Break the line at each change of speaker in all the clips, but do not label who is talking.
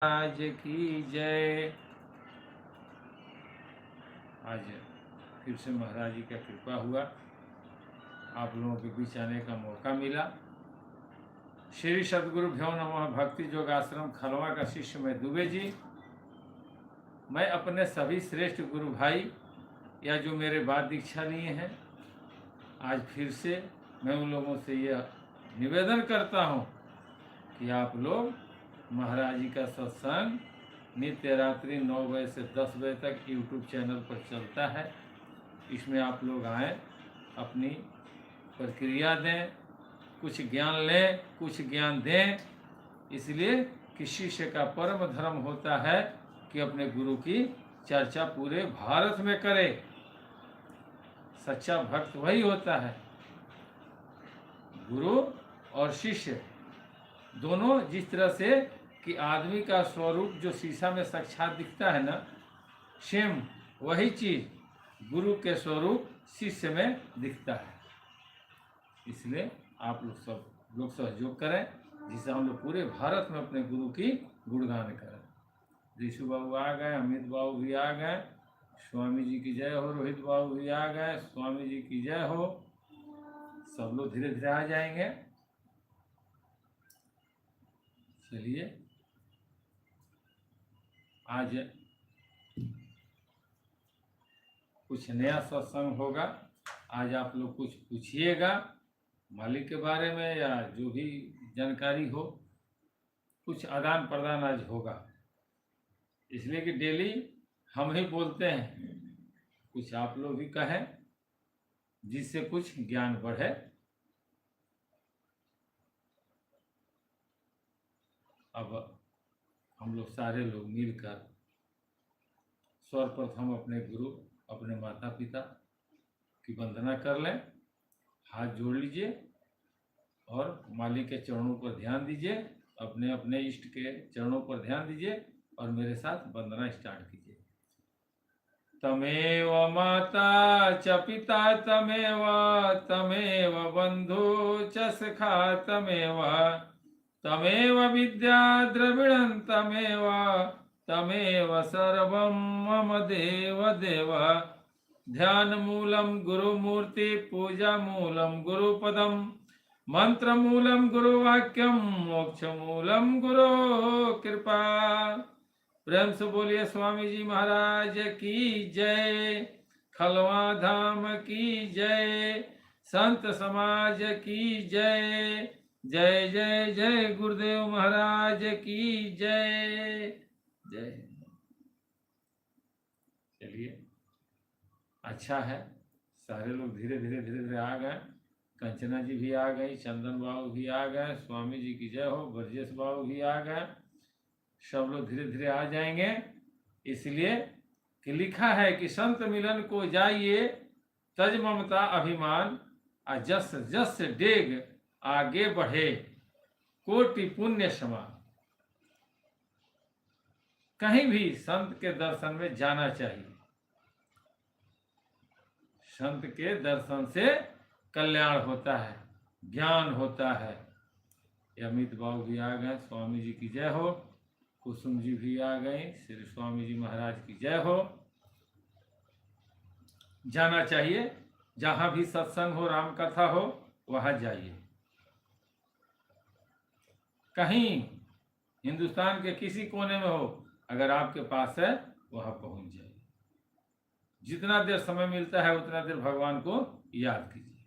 आज की जय। आज फिर से महाराज जी का कृपा हुआ, आप लोगों के बीच आने का मौका मिला। श्री सद्गुरुभ्यो नमः। भक्ति योग आश्रम खलवा का शिष्य मैं दुबे जी। मैं अपने सभी श्रेष्ठ गुरु भाई या जो मेरे बाद दीक्षा लिए हैं, आज फिर से मैं उन लोगों से यह निवेदन करता हूँ कि आप लोग महाराज जी का सत्संग नित्य रात्रि 9 बजे से 10 बजे तक यूट्यूब चैनल पर चलता है। इसमें आप लोग आएँ, अपनी प्रक्रिया दें, कुछ ज्ञान लें, कुछ ज्ञान दें। इसलिए कि शिष्य का परम धर्म होता है कि अपने गुरु की चर्चा पूरे भारत में करे। सच्चा भक्त वही होता है। गुरु और शिष्य दोनों जिस तरह से कि आदमी का स्वरूप जो शीशा में साक्षात दिखता है ना, सेम वही चीज गुरु के स्वरूप शिष्य में दिखता है। इसलिए आप लोग सब लोग सहयोग करें, जिससे हम लोग पूरे भारत में अपने गुरु की गुणगान करें। ऋषु बाबू आ गए, अमित बाबू भी आ गए, स्वामी जी की जय हो। रोहित बाबू भी आ गए, स्वामी जी की जय हो। सब लोग धीरे धीरे आ जाएंगे। चलिए, आज कुछ नया सत्संग होगा। आज आप लोग कुछ पूछिएगा मालिक के बारे में, या जो भी जानकारी हो, कुछ आदान प्रदान आज होगा। इसलिए कि डेली हम ही बोलते हैं, कुछ आप लोग भी कहें जिससे कुछ ज्ञान बढ़े। अब हम लोग सारे लोग मिलकर सर्वप्रथम अपने गुरु, अपने माता पिता की वंदना कर लें। हाथ जोड़ लीजिए और मालिक के चरणों पर ध्यान दीजिए, अपने अपने इष्ट के चरणों पर ध्यान दीजिए और मेरे साथ वंदना स्टार्ट कीजिए। तमेव माता च पिता तमेव, तमेव बंधु च सखा तमेव, तमेव विद्या द्रविणं तमेव, तमेव सर्वं मम देव देव। ध्यान मूलम गुरुमूर्ति, पूजा मूलम गुरुपदम, मंत्र मूलम गुरुवाक्यम, मोक्ष मूलम गुरु कृपा। प्रेम से बोलिए स्वामी जी महाराज की जय, खलवा धाम की जय, संत समाज की जय। जय जय जय गुरुदेव महाराज की जय। जय। चलिए, अच्छा है, सारे लोग धीरे धीरे धीरे धीरे आ गए। कंचना जी भी आ गई, चंदन बाबू भी आ गए, स्वामी जी की जय हो। ब्रजेश बाबू भी आ गए। सब लोग धीरे धीरे आ जाएंगे। इसलिए कि लिखा है कि संत मिलन को जाइए, तज ममता अभिमान, आ जस जस डेग आगे बढ़े, कोटि पुण्य समान। कहीं भी संत के दर्शन में जाना चाहिए। संत के दर्शन से कल्याण होता है, ज्ञान होता है। अमित बाबू भी आ गए, स्वामी जी की जय हो। कुसुम जी भी आ गई, श्री स्वामी जी महाराज की जय हो। जाना चाहिए, जहां भी सत्संग हो, राम कथा हो, वहां जाइए। कहीं हिंदुस्तान के किसी कोने में हो, अगर आपके पास है, वहां पहुंच जाइए। जितना देर समय मिलता है उतना देर भगवान को याद कीजिए।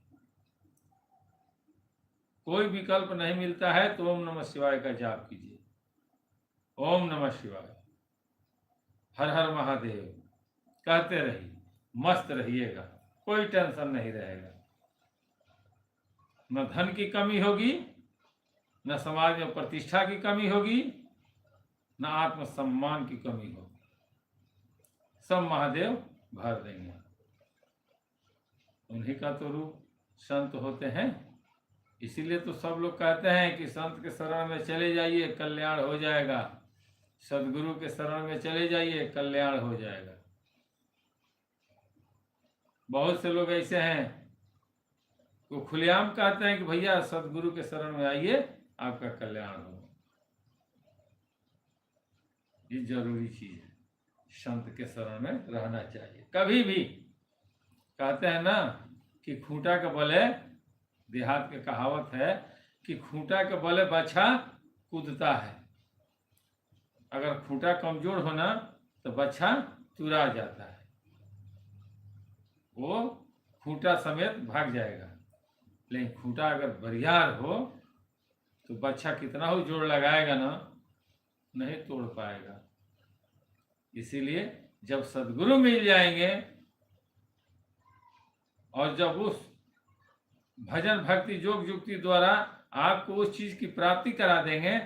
कोई विकल्प नहीं मिलता है तो ओम नमः शिवाय का जाप कीजिए। ओम नमः शिवाय, हर हर महादेव कहते रहिए, मस्त रहिएगा, कोई टेंशन नहीं रहेगा। न धन की कमी होगी, न समाज में प्रतिष्ठा की कमी होगी, न आत्मसम्मान की कमी होगी। सब महादेव भर देंगे। उन्हीं का तो रूप संत होते हैं। इसीलिए तो सब लोग कहते हैं कि संत के शरण में चले जाइए, कल्याण हो जाएगा। सदगुरु के शरण में चले जाइए, कल्याण हो जाएगा। बहुत से लोग ऐसे हैं वो खुलेआम कहते हैं कि भैया सदगुरु के शरण में आइए, आपका कल्याण हो। ये जरूरी चीज है, संत के शरण में रहना चाहिए। कभी भी कहते हैं ना कि खूंटा के बले, देहात के कहावत है कि खूंटा के बले बच्छा कूदता है। अगर खूंटा कमजोर होना तो बच्छा तुरा जाता है, वो खूंटा समेत भाग जाएगा। लेकिन खूंटा अगर बरियार हो तो बच्छा कितना हो जोर लगाएगा ना, नहीं तोड़ पाएगा। इसीलिए जब सद्गुरु मिल जाएंगे और जब उस भजन भक्ति योग युक्ति द्वारा आपको उस चीज की प्राप्ति करा देंगे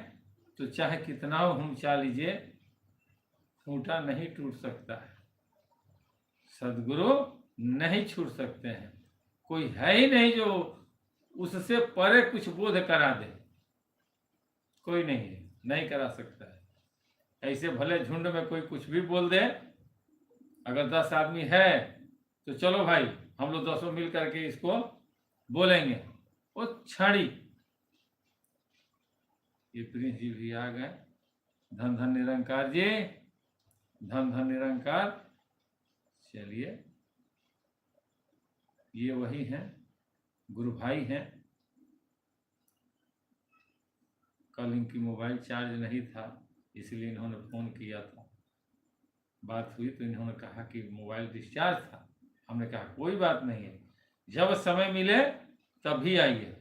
तो चाहे कितना हो हम चाह लीजिए, खूंटा नहीं टूट सकता है। सद्गुरु नहीं छूट सकते हैं, कोई है ही नहीं जो उससे परे कुछ बोध करा दे, कोई नहीं है, नहीं करा सकता है। ऐसे भले झुंड में कोई कुछ भी बोल दे, अगर 10 आदमी है तो चलो भाई हम लोग 10 मिल करके इसको बोलेंगे, वो छड़ी। ये प्रिंस जी भी आ गए, धन धन निरंकार जी, धन धन निरंकार। चलिए, ये वही हैं, गुरु भाई हैं। कल इनकी मोबाइल चार्ज नहीं था, इसलिए इन्होंने फ़ोन किया था। बात हुई तो इन्होंने कहा कि मोबाइल डिस्चार्ज था। हमने कहा कोई बात नहीं है, जब समय मिले तभी आइए,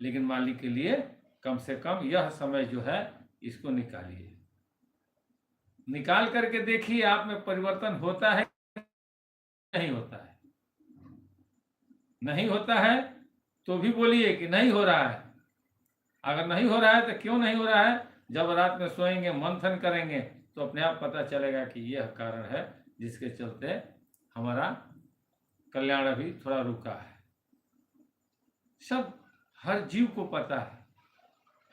लेकिन मालिक के लिए कम से कम यह समय जो है इसको निकालिए। निकाल करके देखिए आप में परिवर्तन होता है नहीं होता है। नहीं होता है तो भी बोलिए कि नहीं हो रहा है। अगर नहीं हो रहा है तो क्यों नहीं हो रहा है, जब रात में सोएंगे मंथन करेंगे तो अपने आप पता चलेगा कि यह कारण है जिसके चलते हमारा कल्याण अभी थोड़ा रुका है। सब हर जीव को पता है,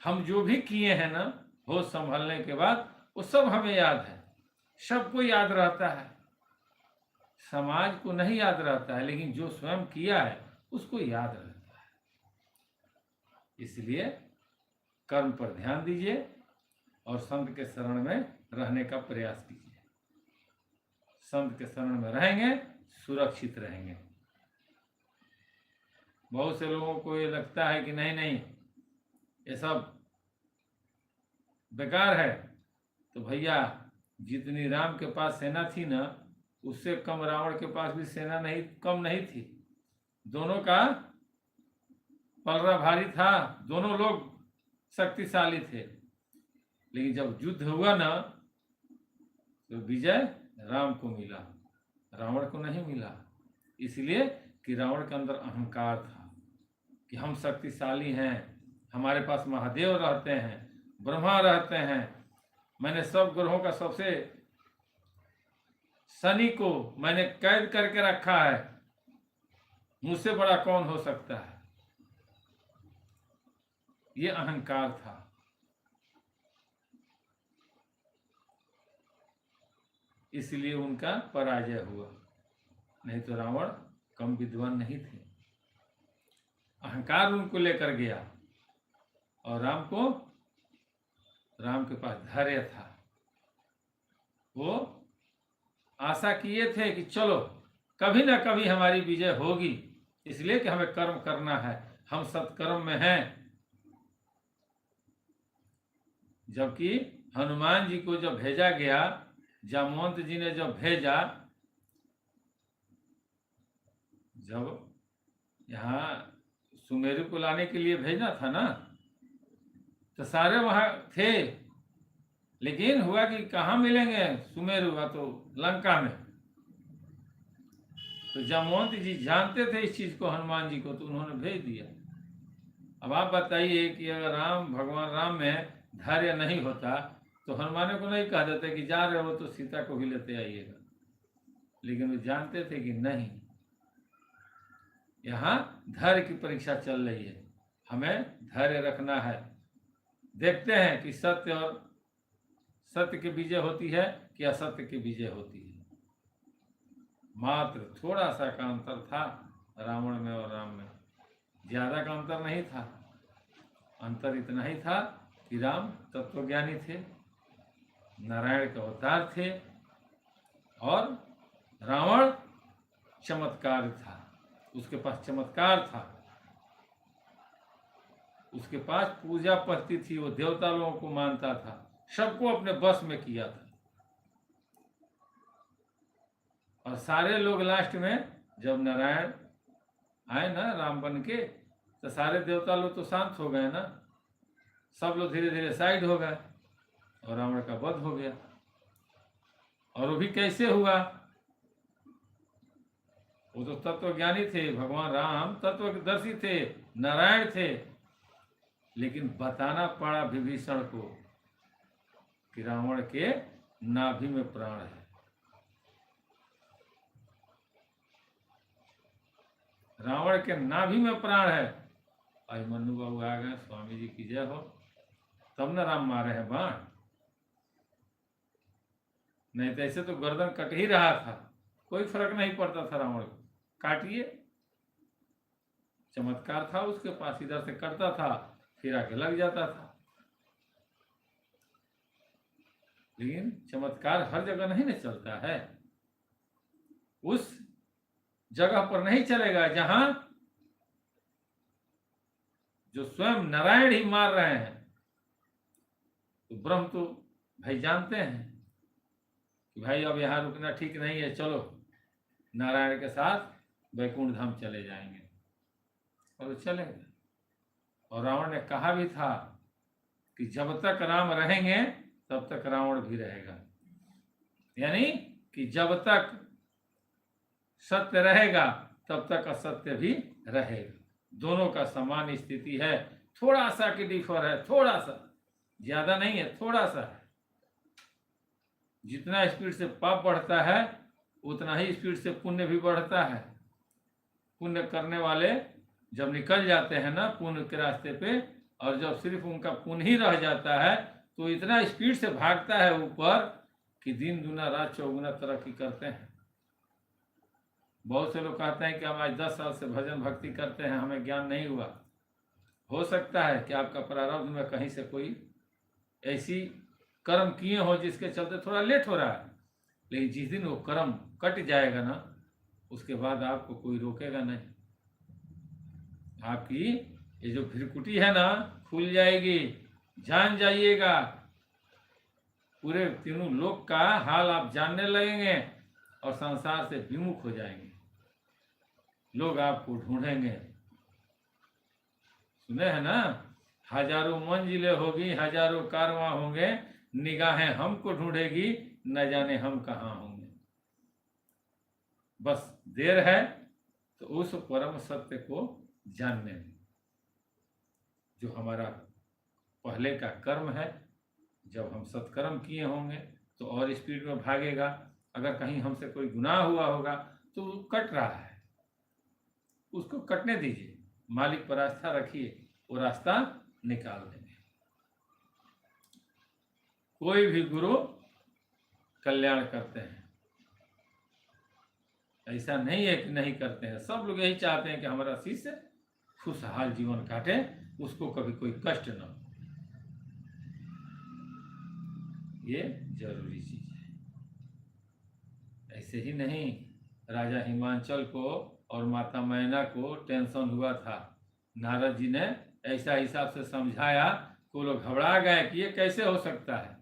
हम जो भी किए हैं ना होश संभलने के बाद वो सब हमें याद है, सबको याद रहता है। समाज को नहीं याद रहता है, लेकिन जो स्वयं किया है उसको याद रहता है। इसलिए कर्म पर ध्यान दीजिए और संत के शरण में रहने का प्रयास कीजिए। संत के शरण में रहेंगे, सुरक्षित रहेंगे। बहुत से लोगों को ये लगता है कि नहीं नहीं ये सब बेकार है, तो भैया जितनी राम के पास सेना थी ना, उससे कम रावण के पास भी सेना नहीं कम नहीं थी। दोनों का पलड़ा भारी था, दोनों लोग शक्तिशाली थे, लेकिन जब युद्ध हुआ ना तो विजय राम को मिला, रावण को नहीं मिला। इसलिए कि रावण के अंदर अहंकार था कि हम शक्तिशाली हैं, हमारे पास महादेव रहते हैं, ब्रह्मा रहते हैं, मैंने सब ग्रहों का सबसे शनि को मैंने कैद करके रखा है, मुझसे बड़ा कौन हो सकता है। ये अहंकार था। इसलिए उनका पराजय हुआ, नहीं तो रावण कम विद्वान नहीं थे। अहंकार उनको लेकर गया और राम के पास धैर्य था। वो आशा किए थे कि चलो कभी ना कभी हमारी विजय होगी, इसलिए कि हमें कर्म करना है, हम सत्कर्म में हैं। जबकि हनुमान जी को जब भेजा गया, जामवंत जी ने जब भेजा, जब यहाँ सुमेरु को लाने के लिए भेजना था ना, तो सारे वहां थे, लेकिन हुआ कि कहाँ मिलेंगे सुमेरु, हुआ तो लंका में। तो जामवंत जी जानते थे इस चीज को, हनुमान जी को, तो उन्होंने भेज दिया। अब आप बताइए कि अगर भगवान राम में धैर्य नहीं होता तो हनुमान को नहीं कह देते कि जा रहे हो तो सीता को भी लेते आइएगा। लेकिन वो जानते थे कि नहीं, यहाँ धैर्य की परीक्षा चल रही है, हमें धैर्य रखना है। देखते हैं कि सत्य की विजय होती है कि असत्य की विजय होती है। मात्र थोड़ा सा का अंतर था रावण में और राम में, ज्यादा का अंतर नहीं था। अंतर इतना ही था कि राम तत्वज्ञानी थे नारायण के अवतार थे और रावण चमत्कार था, उसके पास चमत्कार था, उसके पास पूजा पद्धति थी, वो देवता लोगों को मानता था, सबको अपने बस में किया था। और सारे लोग लास्ट में जब नारायण आए ना राम बन के, तो सारे देवता लोग तो शांत हो गए ना, सब लोग धीरे धीरे साइड हो गए और रावण का वध हो गया। और वो भी कैसे हुआ? वो तो तत्वज्ञानी थे, भगवान राम तत्वदर्शी थे, नारायण थे, लेकिन बताना पड़ा विभीषण को कि रावण के नाभि में प्राण है। रावण के नाभि में प्राण है। आज मन्नू बाबू आ गए, स्वामी जी की जय हो। तब न राम मारे हैं बाण, नहीं तो ऐसे तो गर्दन कट ही रहा था, कोई फर्क नहीं पड़ता था रावण को, काटिए। चमत्कार था उसके पास, इधर से कटता था फिर आके लग जाता था। लेकिन चमत्कार हर जगह नहीं न चलता है, उस जगह पर नहीं चलेगा जहां जो स्वयं नारायण ही मार रहे हैं। तो ब्रह्म तो भाई जानते हैं कि भाई अब यहाँ रुकना ठीक नहीं है, चलो नारायण के साथ वैकुंठ धाम चले जाएंगे, और चले गए। और रावण ने कहा भी था कि जब तक राम रहेंगे तब तक रावण भी रहेगा, यानी कि जब तक सत्य रहेगा तब तक असत्य भी रहेगा, दोनों का समान स्थिति है। थोड़ा सा की डिफर है, थोड़ा सा, ज्यादा नहीं है, थोड़ा सा है। जितना स्पीड से पाप बढ़ता है उतना ही स्पीड से पुण्य भी बढ़ता है। पुण्य करने वाले जब निकल जाते हैं ना पुण्य के रास्ते पे, और जब सिर्फ उनका पुण्य ही रह जाता है तो इतना स्पीड से भागता है ऊपर कि दिन दुना रात चौगुना तरक्की करते हैं। बहुत से लोग कहते हैं कि हम आज 10 साल से भजन भक्ति करते हैं, हमें ज्ञान नहीं हुआ। हो सकता है कि आपका प्रारब्ध में कहीं से कोई ऐसी कर्म किए हो जिसके चलते थोड़ा लेट हो रहा है, लेकिन जिस दिन वो कर्म कट जाएगा ना उसके बाद आपको कोई रोकेगा नहीं। आपकी ये जो भ्रिकुटी है ना खुल जाएगी, जान जाइएगा। पूरे तीनों लोक का हाल आप जानने लगेंगे और संसार से विमुख हो जाएंगे, लोग आपको ढूंढेंगे। सुने हैं ना, हजारों मंजिलें होगी, हजारों कारवां होंगे, निगाहें हमको ढूंढेगी, न जाने हम कहाँ होंगे। बस देर है तो उस परम सत्य को जानने में। जो हमारा पहले का कर्म है, जब हम सत्कर्म किए होंगे तो और स्पीड में भागेगा। अगर कहीं हमसे कोई गुनाह हुआ होगा तो वो कट रहा है, उसको कटने दीजिए, मालिक पर आस्था रखिए, वो रास्ता निकाल देंगे। कोई भी गुरु कल्याण करते हैं, ऐसा नहीं है कि नहीं करते हैं। सब लोग यही चाहते हैं कि हमारा शिष्य खुशहाल जीवन काटे, उसको कभी कोई कष्ट न हो, ये जरूरी चीज है। ऐसे ही नहीं, राजा हिमांचल को और माता मैना को टेंशन हुआ था, नारद जी ने ऐसा हिसाब से समझाया तो लोग घबरा गए कि ये कैसे हो सकता है।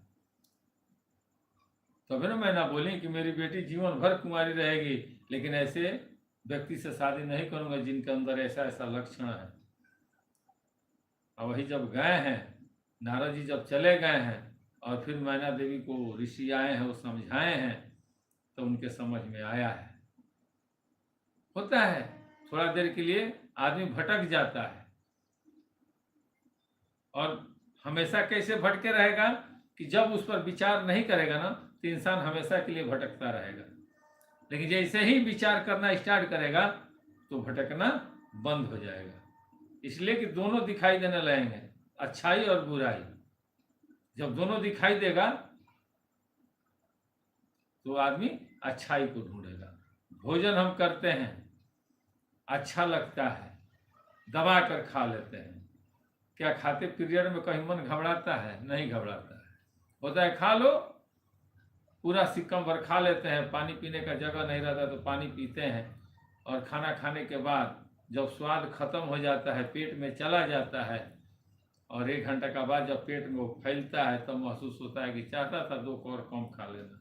तभी ना मैना बोली कि मेरी बेटी जीवन भर कुमारी रहेगी, लेकिन ऐसे व्यक्ति से शादी नहीं करूंगा जिनके अंदर ऐसा ऐसा लक्षण है। और वही जब गए हैं, नारद जी जब चले गए हैं और फिर मैना देवी को ऋषि आए हैं, वो समझाए हैं, तो उनके समझ में आया है। होता है थोड़ा देर के लिए आदमी भटक जाता है, और हमेशा कैसे भटके रहेगा कि जब उस पर विचार नहीं करेगा ना तो इंसान हमेशा के लिए भटकता रहेगा। लेकिन जैसे ही विचार करना स्टार्ट करेगा तो भटकना बंद हो जाएगा। इसलिए कि दोनों दिखाई देने लगेंगे, अच्छाई और बुराई। जब दोनों दिखाई देगा तो आदमी अच्छाई को ढूंढेगा। भोजन हम करते हैं, अच्छा लगता है, दबा कर खा लेते हैं। क्या खाते पीरियड में कहीं मन घबराता है? नहीं घबराता है। होता है खा लो पूरा सिक्कम भर खा लेते हैं, पानी पीने का जगह नहीं रहता तो पानी पीते हैं, और खाना खाने के बाद जब स्वाद खत्म हो जाता है, पेट में चला जाता है, और 1 घंटा का बाद जब पेट में वो फैलता है तब महसूस होता है कि चाहता था 2 और कम खा लेना,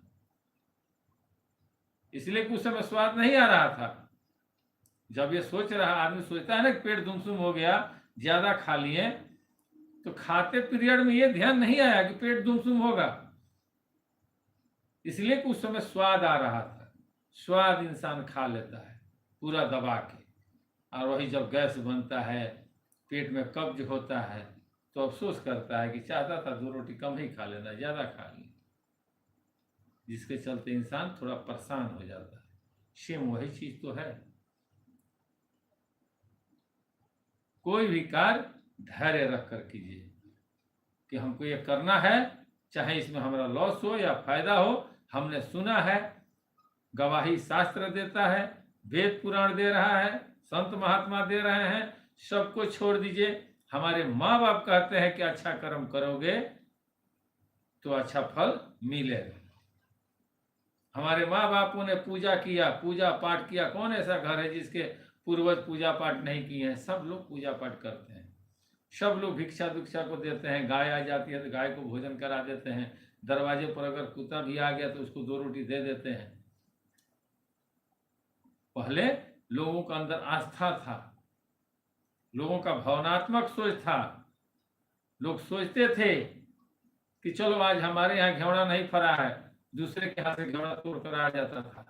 इसलिए कुछ समय स्वाद नहीं आ रहा था। जब ये सोच रहा, आदमी सोचता है ना कि पेट दुमसुम हो गया, ज्यादा खा लिए, तो खाते पीरियड में ये ध्यान नहीं आया कि पेट दुमसुम होगा, इसलिए कुछ समय स्वाद आ रहा था। स्वाद इंसान खा लेता है पूरा दबा के, और वही जब गैस बनता है, पेट में कब्ज होता है, तो अफसोस करता है कि चाहता था 2 रोटी कम ही खा लेना, ज्यादा खा ली, जिसके चलते इंसान थोड़ा परेशान हो जाता है। सेम वही चीज तो है। कोई भी कार्य धैर्य रख कर कीजिए कि हमको ये करना है, चाहे इसमें हमारा लॉस हो या फायदा हो। हमने सुना है, गवाही शास्त्र देता है, वेद पुराण दे रहा है, संत महात्मा दे रहे हैं, सबको छोड़ दीजिए। हमारे माँ बाप कहते हैं कि अच्छा कर्म करोगे तो अच्छा फल मिलेगा। हमारे माँ बापों ने पूजा किया, पूजा पाठ किया। कौन ऐसा घर है जिसके पूर्वज पूजा पाठ नहीं किए हैं? सब लोग पूजा पाठ करते हैं, सब लोग भिक्षा भिक्षा को देते हैं। गाय आ जाती है तो गाय को भोजन करा देते हैं, दरवाजे पर अगर कुत्ता भी आ गया तो उसको 2 रोटी दे देते हैं। पहले लोगों का अंदर आस्था था, लोगों का भावनात्मक सोच था। लोग सोचते थे कि चलो आज हमारे यहाँ घेवड़ा नहीं फरा है, दूसरे के हाथ से घेवड़ा तोड़ कर आ जाता था।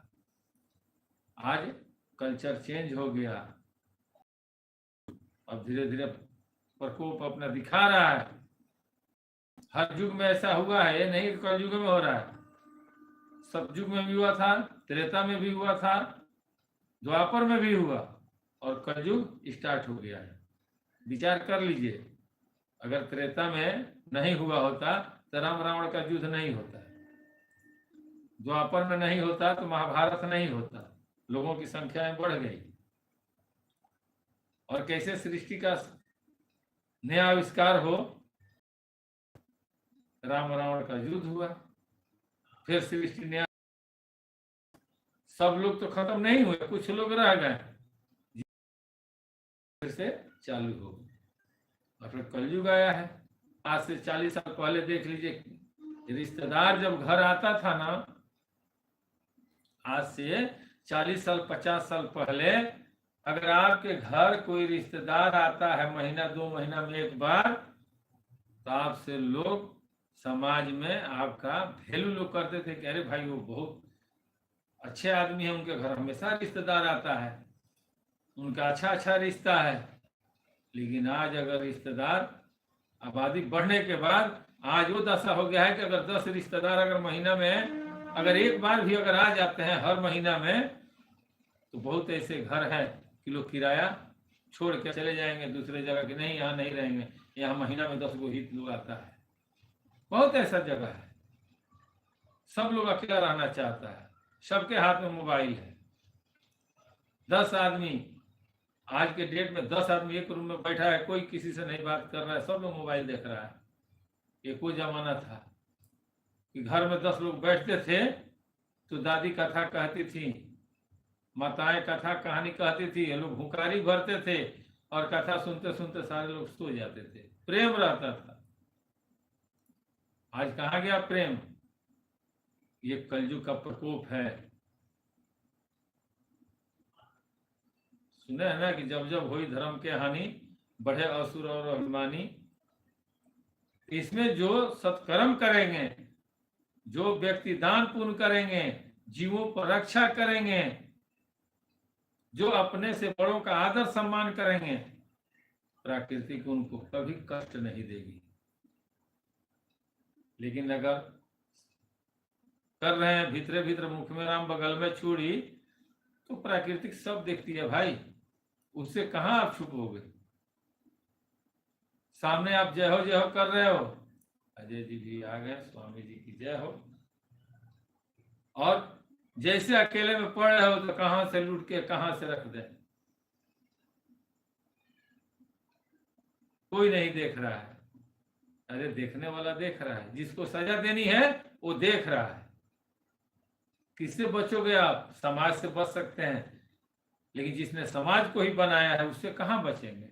आज कल्चर चेंज हो गया, अब धीरे धीरे प्रकोप अपना दिखा रहा है। हर युग में ऐसा हुआ है, ये नहीं कल युग में हो रहा है। सतयुग में भी हुआ था, त्रेता में भी हुआ था, द्वापर में भी हुआ, और कलयुग स्टार्ट हो गया है। विचार कर लीजिए, अगर त्रेता में नहीं हुआ होता तो राम रावण का युद्ध नहीं होता, द्वापर में नहीं होता तो महाभारत नहीं होता, लोगों की संख्या बढ़ गई, और कैसे सृष्टि का नया आविष्कार हो, राम रावण का युद्ध हुआ, फिर सृष्टि नया। सब लोग तो खत्म नहीं हुए, कुछ लोग रह गए, फिर से चालू हो गए, और फिर कलयुग आया है। आज से 40 साल पहले देख लीजिए, रिश्तेदार जब घर आता था ना, आज से 40 साल 50 साल पहले, अगर आपके घर कोई रिश्तेदार आता है महीना 2 महीना में एक बार, तो आपसे लोग समाज में आपका वैल्यू लोग करते थे कि अरे भाई वो बहुत अच्छे आदमी है, उनके घर हमेशा रिश्तेदार आता है, उनका अच्छा रिश्ता है। लेकिन आज अगर रिश्तेदार, आबादी बढ़ने के बाद आज वो दशा हो गया है कि अगर 10 रिश्तेदार अगर महीना में अगर एक बार भी अगर आ जाते हैं हर महीना में, तो बहुत ऐसे घर हैं कि लोग किराया छोड़ के चले जाएंगे दूसरे जगह की, नहीं यहाँ नहीं रहेंगे, यहाँ महीना में 10 गो हित लोग आता है। बहुत ऐसा जगह है, सब लोग अकेला रहना चाहता है, सबके हाथ में मोबाइल है। 10 आदमी, आज के डेट में 10 आदमी एक रूम में बैठा है, कोई किसी से नहीं बात कर रहा है, सब लोग मोबाइल देख रहा है। ये कोई जमाना था कि घर में 10 लोग बैठते थे तो दादी कथा कहती थी, माताएं कथा कहानी कहती थी, लोग हुंकारी भरते थे, और कथा सुनते सुनते सारे लोग सो जाते थे, प्रेम रहता था। आज कहाँ गया प्रेम? ये कलयुग का प्रकोप है। सुने है ना कि जब जब हुई धर्म के हानि, बढ़े असुर और अभिमानी। इसमें जो सत्कर्म करेंगे, जो व्यक्ति दान पुण्य करेंगे, जीवों पर रक्षा करेंगे, जो अपने से बड़ों का आदर सम्मान करेंगे, प्रकृति को उनको कभी कष्ट नहीं देगी। लेकिन अगर कर रहे हैं भीतरे भीतर मुख में राम बगल में चूड़ी, तो प्राकृतिक सब देखती है भाई, उससे कहां आप छुपोगे? सामने आप जय हो कर रहे हो, अजय जी भी आ गए, स्वामी जी की जय हो, और जैसे अकेले में पड़ रहे हो तो कहां से लूट के कहां से रख दे, कोई नहीं देख रहा है। अरे देखने वाला देख रहा है, जिसको सजा देनी है वो देख रहा है। किससे बचोगे आप? समाज से बच सकते हैं, लेकिन जिसने समाज को ही बनाया है उससे कहां बचेंगे?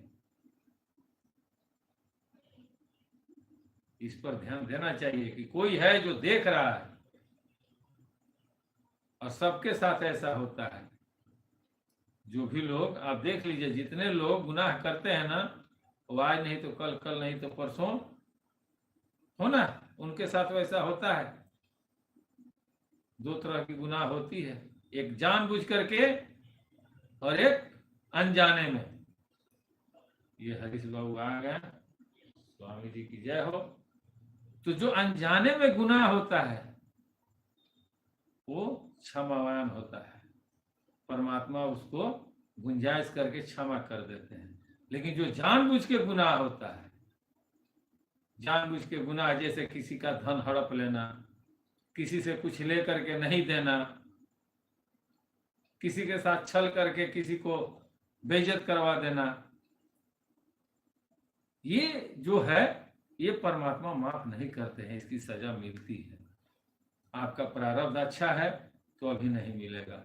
इस पर ध्यान देना चाहिए कि कोई है जो देख रहा है, और सबके साथ ऐसा होता है। जो भी लोग आप देख लीजिए, जितने लोग गुनाह करते हैं ना, वो आज नहीं तो कल, कल नहीं तो परसों होना उनके साथ वैसा होता है। दो तरह की गुनाह होती है, एक जानबूझ करके और एक अनजाने में। ये हरीश बाबू आ गए, स्वामी जी की जय हो। तो जो अनजाने में गुनाह होता है वो क्षमावान होता है, परमात्मा उसको गुंजाइश करके क्षमा कर देते हैं। लेकिन जो जानबूझ के गुनाह होता है, जानबूझ के गुनाह, जैसे किसी का धन हड़प लेना, किसी से कुछ लेकर के नहीं देना, किसी के साथ छल करके किसी को बेइज्जत करवा देना, ये जो है ये परमात्मा माफ नहीं करते हैं, इसकी सजा मिलती है। आपका प्रारब्ध अच्छा है तो अभी नहीं मिलेगा,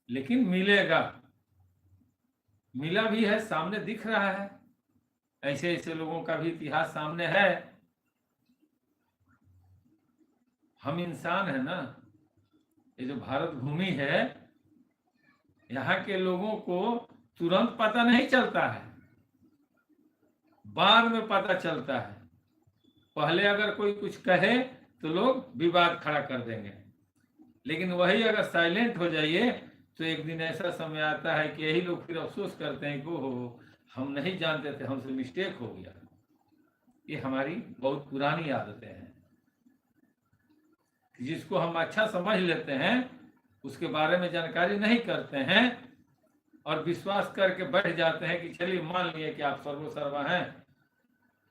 लेकिन मिलेगा। मिला भी है, सामने दिख रहा है। ऐसे ऐसे लोगों का भी इतिहास सामने है। हम इंसान है ना, ये जो भारत भूमि है, यहाँ के लोगों को तुरंत पता नहीं चलता है, बाद में पता चलता है। पहले अगर कोई कुछ कहे तो लोग विवाद खड़ा कर देंगे, लेकिन वही अगर साइलेंट हो जाइए तो एक दिन ऐसा समय आता है कि यही लोग फिर अफसोस करते हैं कि ओहो, हम नहीं जानते थे, हमसे मिस्टेक हो गया। ये हमारी बहुत पुरानी आदतें हैं। जिसको हम अच्छा समझ लेते हैं उसके बारे में जानकारी नहीं करते हैं और विश्वास करके बैठ जाते हैं कि चलिए मान लिए कि आप सर्वसर्वा हैं।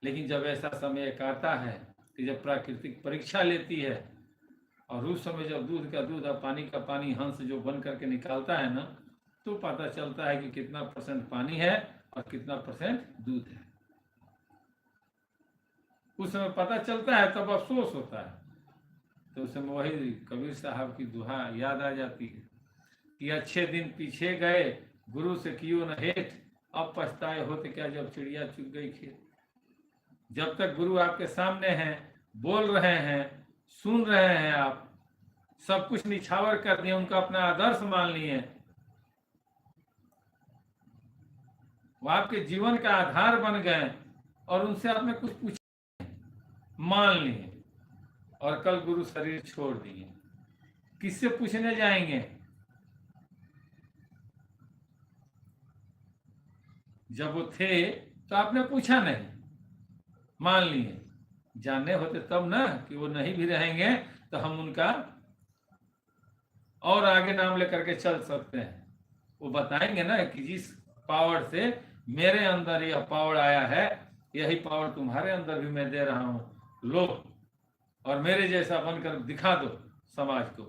लेकिन जब ऐसा समय एक आता है कि जब प्राकृतिक परीक्षा लेती है, और उस समय जब दूध का दूध और पानी का पानी हंस जो बन करके निकालता है ना, तो पता चलता है कि कितना % पानी है और कितना % दूध है। उस समय पता चलता है, तब अफसोस होता है। तो उस समय वही कबीर साहब की दुआ याद आ जाती है कि अच्छे दिन पीछे गए, गुरु से कियो न हेठ, अब पछताए होते क्या जब चिड़िया चुग गई खेत। जब तक गुरु आपके सामने हैं, बोल रहे हैं, सुन रहे हैं, आप सब कुछ निछावर कर दिए, उनका अपना आदर्श मान लिए, वो आपके जीवन का आधार बन गए, और उनसे आपने कुछ पूछा, मान लिए, और कल गुरु शरीर छोड़ दिए, किससे पूछने जाएंगे? जब वो थे तो आपने पूछा नहीं, मान लिए। जानने होते तब ना कि वो नहीं भी रहेंगे तो हम उनका और आगे नाम लेकर के चल सकते हैं। वो बताएंगे ना कि जिस पावर से मेरे अंदर यह पावर आया है, यही पावर तुम्हारे अंदर भी मैं दे रहा हूं, लो और मेरे जैसा बनकर दिखा दो समाज को।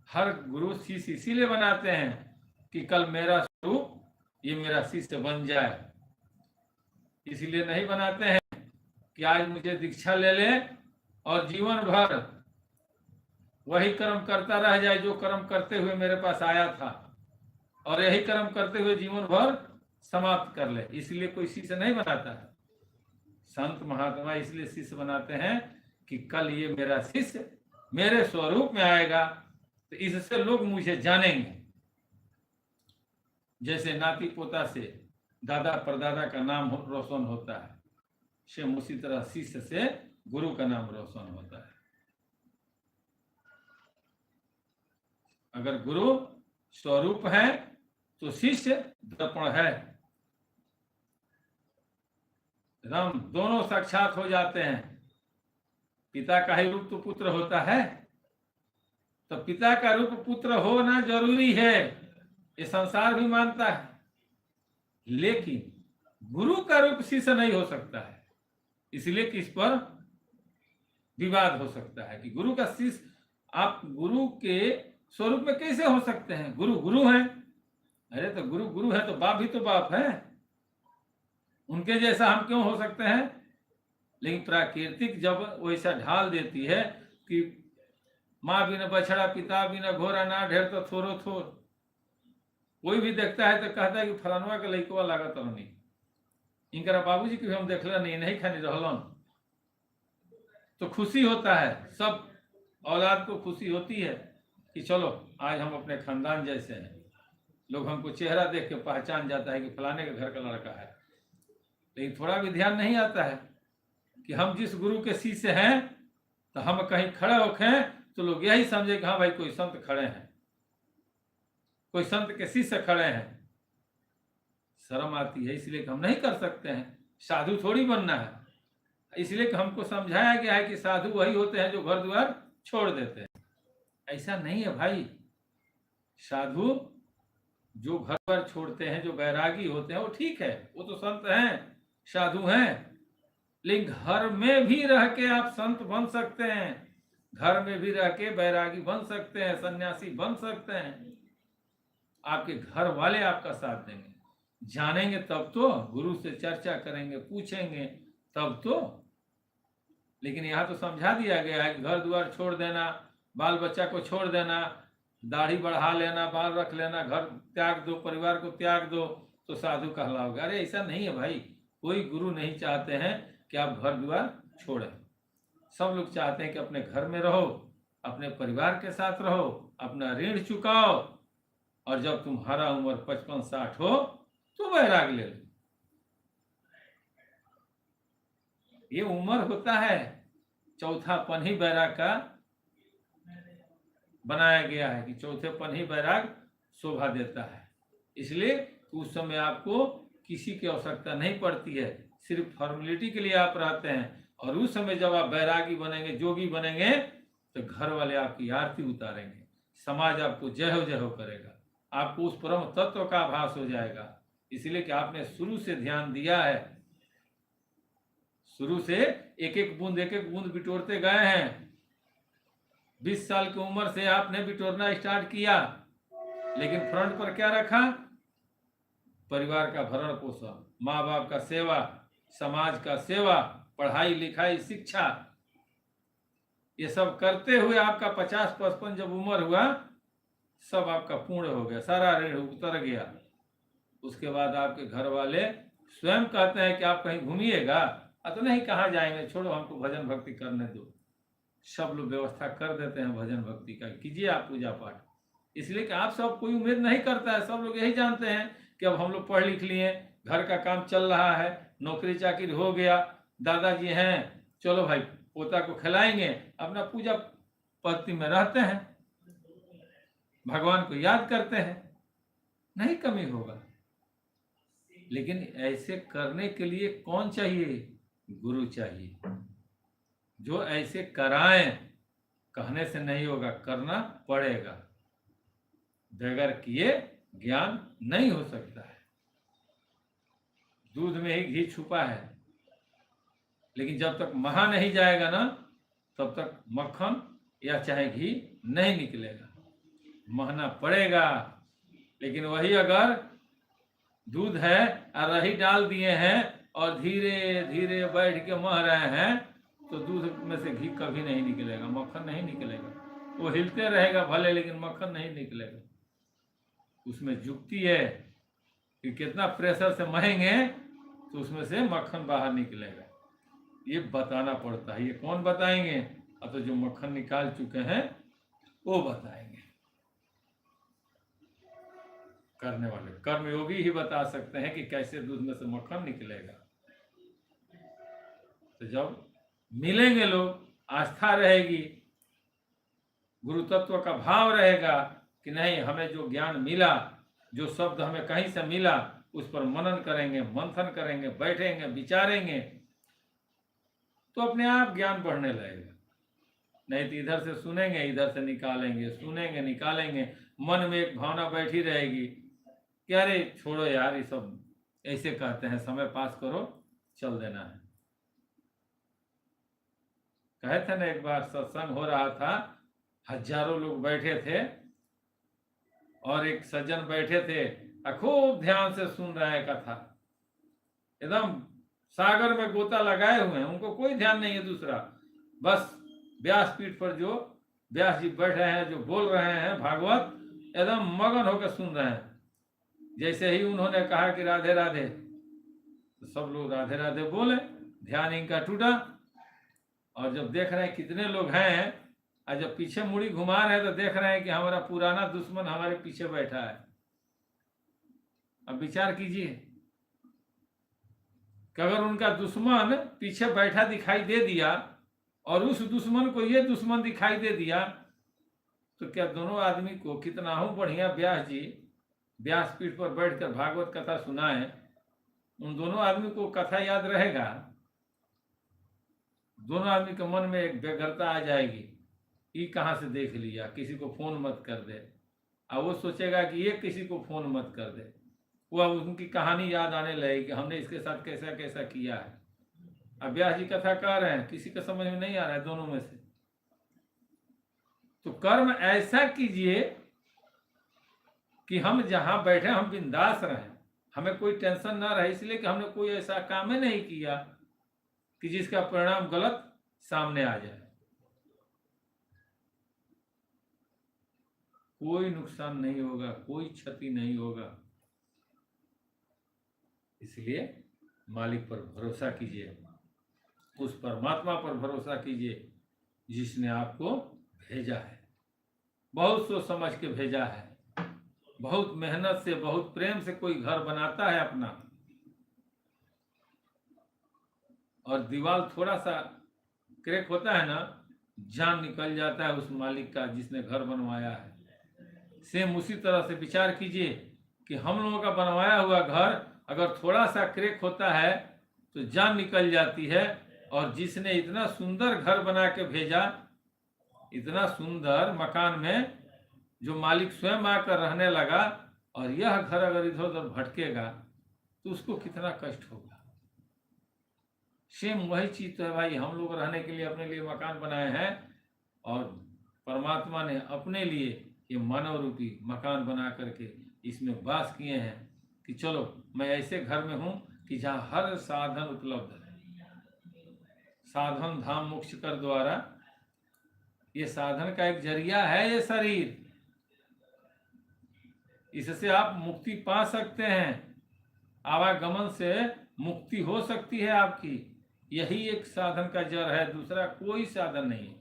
हर गुरु शिष्य इसीलिए बनाते हैं कि कल मेरा स्वरूप ये मेरा शिष्य बन जाए। इसलिए नहीं बनाते हैं कि आज मुझे दीक्षा ले ले और जीवन भर वही कर्म करता रह जाए जो कर्म करते हुए मेरे पास आया था, और यही कर्म करते हुए जीवन भर समाप्त कर ले। इसलिए कोई शिष्य नहीं बनाता है। संत महात्मा इसलिए शिष्य बनाते हैं कि कल ये मेरा शिष्य मेरे स्वरूप में आएगा तो इससे लोग मुझे जानेंगे। जैसे नाती पोता से दादा परदादा का नाम रोशन होता है, सेम उसी तरह शिष्य से गुरु का नाम रोशन होता है। अगर गुरु स्वरूप है तो शिष्य दर्पण है। राम दोनों साक्षात हो जाते हैं। पिता का ही रूप तो पुत्र होता है, तो पिता का रूप पुत्र होना जरूरी है, ये संसार भी मानता है। लेकिन गुरु का रूप शिष्य नहीं हो सकता है, इसलिए कि इस पर विवाद हो सकता है कि गुरु का शिष्य आप गुरु के स्वरूप में कैसे हो सकते हैं? गुरु गुरु हैं। अरे तो गुरु गुरु है तो बाप भी तो बाप है, उनके जैसा हम क्यों हो सकते हैं? लेकिन प्राकृतिक जब वैसा ढाल देती है कि माँ बिना बछड़ा पिता बिना घोड़ा ना ढेर तो थोरो थोर। कोई भी देखता है तो कहता है कि फलानवा के लइकवा लागत नहीं, इनकरा बाबूजी के भी हम देखला नहीं खानी रहलन। तो खुशी होता है, सब औलाद को खुशी होती है कि चलो आज हम अपने खानदान जैसे हैं, लोग हमको चेहरा देख के पहचान जाता है कि फलाने के घर का लड़का है। लेकिन थोड़ा भी ध्यान नहीं आता है कि हम जिस गुरु के शिष्य हैं, तो हम कहीं खड़े होखें तो लोग यही समझे कि हाँ भाई कोई संत खड़े हैं, कोई संत के शिष्य खड़े हैं। शर्म आती है, इसलिए कि हम नहीं कर सकते हैं, साधु थोड़ी बनना है। इसलिए कि हमको समझाया गया है कि साधु वही होते हैं जो घर द्वार छोड़ देते हैं। ऐसा नहीं है भाई, साधु जो घर द्वार छोड़ते हैं, जो बैरागी होते हैं, वो ठीक है, वो तो संत हैं, साधु हैं। लेकिन घर में भी रह के आप संत बन सकते हैं, घर में भी रह के बैरागी बन सकते हैं, सन्यासी बन सकते हैं। आपके घर वाले आपका साथ देंगे, जानेंगे तब तो, गुरु से चर्चा करेंगे, पूछेंगे तब तो। लेकिन यहाँ तो समझा दिया गया है कि घर द्वार छोड़ देना, बाल बच्चा को छोड़ देना, दाढ़ी बढ़ा लेना, बाल रख लेना, घर त्याग दो, परिवार को त्याग दो तो साधु कहलाओगे। अरे ऐसा नहीं है भाई, कोई गुरु नहीं चाहते हैं कि आप घर द्वार छोड़ें। सब लोग चाहते हैं कि अपने घर में रहो, अपने परिवार के साथ रहो, अपना ऋण चुकाओ, और जब तुम्हारा उम्र 55-60 हो तो वैराग ले लो। ये उम्र होता है, चौथापन ही बैराग का बनाया गया है कि चौथेपन ही बैराग शोभा देता है। इसलिए उस समय आपको किसी की आवश्यकता नहीं पड़ती है, सिर्फ फॉर्मेलिटी के लिए आप रहते हैं। और उस समय जब आप बैरागी बनेंगे, जोगी बनेंगे, तो घर वाले आपकी आरती उतारेंगे, समाज आपको जय हो करेगा, आपको उस परम तत्व का आभास हो जाएगा। इसलिए कि आपने शुरू से ध्यान दिया है, शुरू से एक एक बूंद बिटोरते गए हैं। 20 साल की उम्र से आपने बिटोरना स्टार्ट किया, लेकिन फ्रंट पर क्या रखा? परिवार का भरण पोषण, माँ बाप का सेवा, समाज का सेवा, पढ़ाई लिखाई शिक्षा, ये सब करते हुए आपका 50-55 जब उम्र हुआ, सब आपका पूर्ण हो गया, सारा ऋण उतर गया। उसके बाद आपके घर वाले स्वयं कहते हैं कि आप कहीं घूमिएगा, तो नहीं, कहाँ जाएंगे, छोड़ो हमको भजन भक्ति करने दो। सब लोग व्यवस्था कर देते हैं भजन भक्ति का, कीजिए आप पूजा पाठ। इसलिए कि आप सब कोई उम्मीद नहीं करता है, सब लोग यही जानते हैं कि अब हम लोग पढ़ लिख लिए, घर का काम चल रहा है, नौकरी चाकरी हो गया, दादाजी हैं, चलो भाई पोता को खिलाएंगे, अपना पूजा पत्ति में रहते हैं, भगवान को याद करते हैं, नहीं कमी होगा। लेकिन ऐसे करने के लिए कौन चाहिए? गुरु चाहिए, जो ऐसे कराएं। कहने से नहीं होगा, करना पड़ेगा। बगैर किए ज्ञान नहीं हो सकता है। दूध में ही घी छुपा है, लेकिन जब तक महा नहीं जाएगा ना, तब तक मक्खन या चाहे घी नहीं निकलेगा। महना पड़ेगा। लेकिन वही अगर दूध है और रही डाल दिए हैं और धीरे धीरे बैठ के मह रहे हैं, तो दूध में से घी कभी नहीं निकलेगा, मक्खन नहीं निकलेगा। वो हिलते रहेगा भले, लेकिन मक्खन नहीं निकलेगा। उसमें जुक्ति है कि कितना प्रेशर से महेंगे तो उसमें से मक्खन बाहर निकलेगा। ये बताना पड़ता है। ये कौन बताएंगे? अब तो जो मक्खन निकाल चुके हैं वो बताएंगे। करने वाले कर्मयोगी ही बता सकते हैं कि कैसे दूध में से मक्खन निकलेगा। तो जब मिलेंगे लोग, आस्था रहेगी, गुरु तत्व का भाव रहेगा कि नहीं, हमें जो ज्ञान मिला, जो शब्द हमें कहीं से मिला, उस पर मनन करेंगे, मंथन करेंगे, बैठेंगे, विचारेंगे, तो अपने आप ज्ञान बढ़ने लगेगा। नहीं तो इधर से सुनेंगे, इधर से निकालेंगे, सुनेंगे, निकालेंगे, मन में एक भावना बैठी रहेगी कि अरे छोड़ो यार, ये सब ऐसे कहते हैं, समय पास करो, चल देना है। कहे थे ना, एक बार सत्संग हो रहा था, हजारों लोग बैठे थे और एक सज्जन बैठे थे, खूब ध्यान से सुन रहे हैं कथा, एकदम सागर में गोता लगाए हुए हैं, उनको कोई ध्यान नहीं है दूसरा, बस व्यासपीठ पर जो व्यास जी बैठे हैं, जो बोल रहे हैं भागवत, एकदम मगन होकर सुन रहे हैं। जैसे ही उन्होंने कहा कि राधे राधे, तो सब लोग राधे राधे बोले, ध्यान इनका टूटा। और जब देख रहे हैं कितने लोग हैं, और जब पीछे मुड़ी घुमा रहे हैं तो देख रहे हैं कि हमारा पुराना दुश्मन हमारे पीछे बैठा है। अब विचार कीजिए कि अगर उनका दुश्मन पीछे बैठा दिखाई दे दिया और उस दुश्मन को ये दुश्मन दिखाई दे दिया, तो क्या दोनों आदमी को कितना हो बढ़िया व्यास जी व्यासपीठ पर बैठकर भागवत कथा सुनाए, उन दोनों आदमी को कथा याद रहेगा। दोनों आदमी के मन में एक व्यग्रता आ जाएगी, ये कहाँ से देख लिया, किसी को फोन मत कर दे। अब वो सोचेगा कि ये किसी को फोन मत कर दे, वो उनकी कहानी याद आने लगेगी कि हमने इसके साथ कैसा कैसा किया है। अब व्यास जी कथा कह रहे हैं, किसी का समझ में नहीं आ रहा है दोनों में से। तो कर्म ऐसा कीजिए कि हम जहां बैठे हम बिंदास रहें, हमें कोई टेंशन ना रहे, इसलिए कि हमने कोई ऐसा काम ही नहीं किया कि जिसका परिणाम गलत सामने आ जाए। कोई नुकसान नहीं होगा, कोई क्षति नहीं होगा। इसलिए मालिक पर भरोसा कीजिए, उस परमात्मा पर भरोसा कीजिए जिसने आपको भेजा है, बहुत सोच समझ के भेजा है, बहुत मेहनत से बहुत प्रेम से कोई घर बनाता है अपना, और दीवार थोड़ा सा क्रैक होता है ना, जान निकल जाता है उस मालिक का जिसने घर बनवाया है। सेम उसी तरह से विचार कीजिए कि हम लोगों का बनवाया हुआ घर अगर थोड़ा सा क्रैक होता है तो जान निकल जाती है। और जिसने इतना सुंदर घर बना के भेजा, इतना सुंदर मकान में जो मालिक स्वयं आकर रहने लगा, और यह घर अगर इधर उधर भटकेगा तो उसको कितना कष्ट होगा। सेम वही चीज तो है भाई, हम लोग रहने के लिए अपने लिए मकान बनाए हैं, और परमात्मा ने अपने लिए ये मानव रूपी मकान बना करके इसमें वास किए हैं कि चलो मैं ऐसे घर में हूं कि जहां हर साधन उपलब्ध है। साधन धाम मोक्ष कर द्वारा, ये साधन का एक जरिया है ये शरीर, इससे आप मुक्ति पा सकते हैं, आवागमन से मुक्ति हो सकती है आपकी। यही एक साधन का जड़ है, दूसरा कोई साधन नहीं।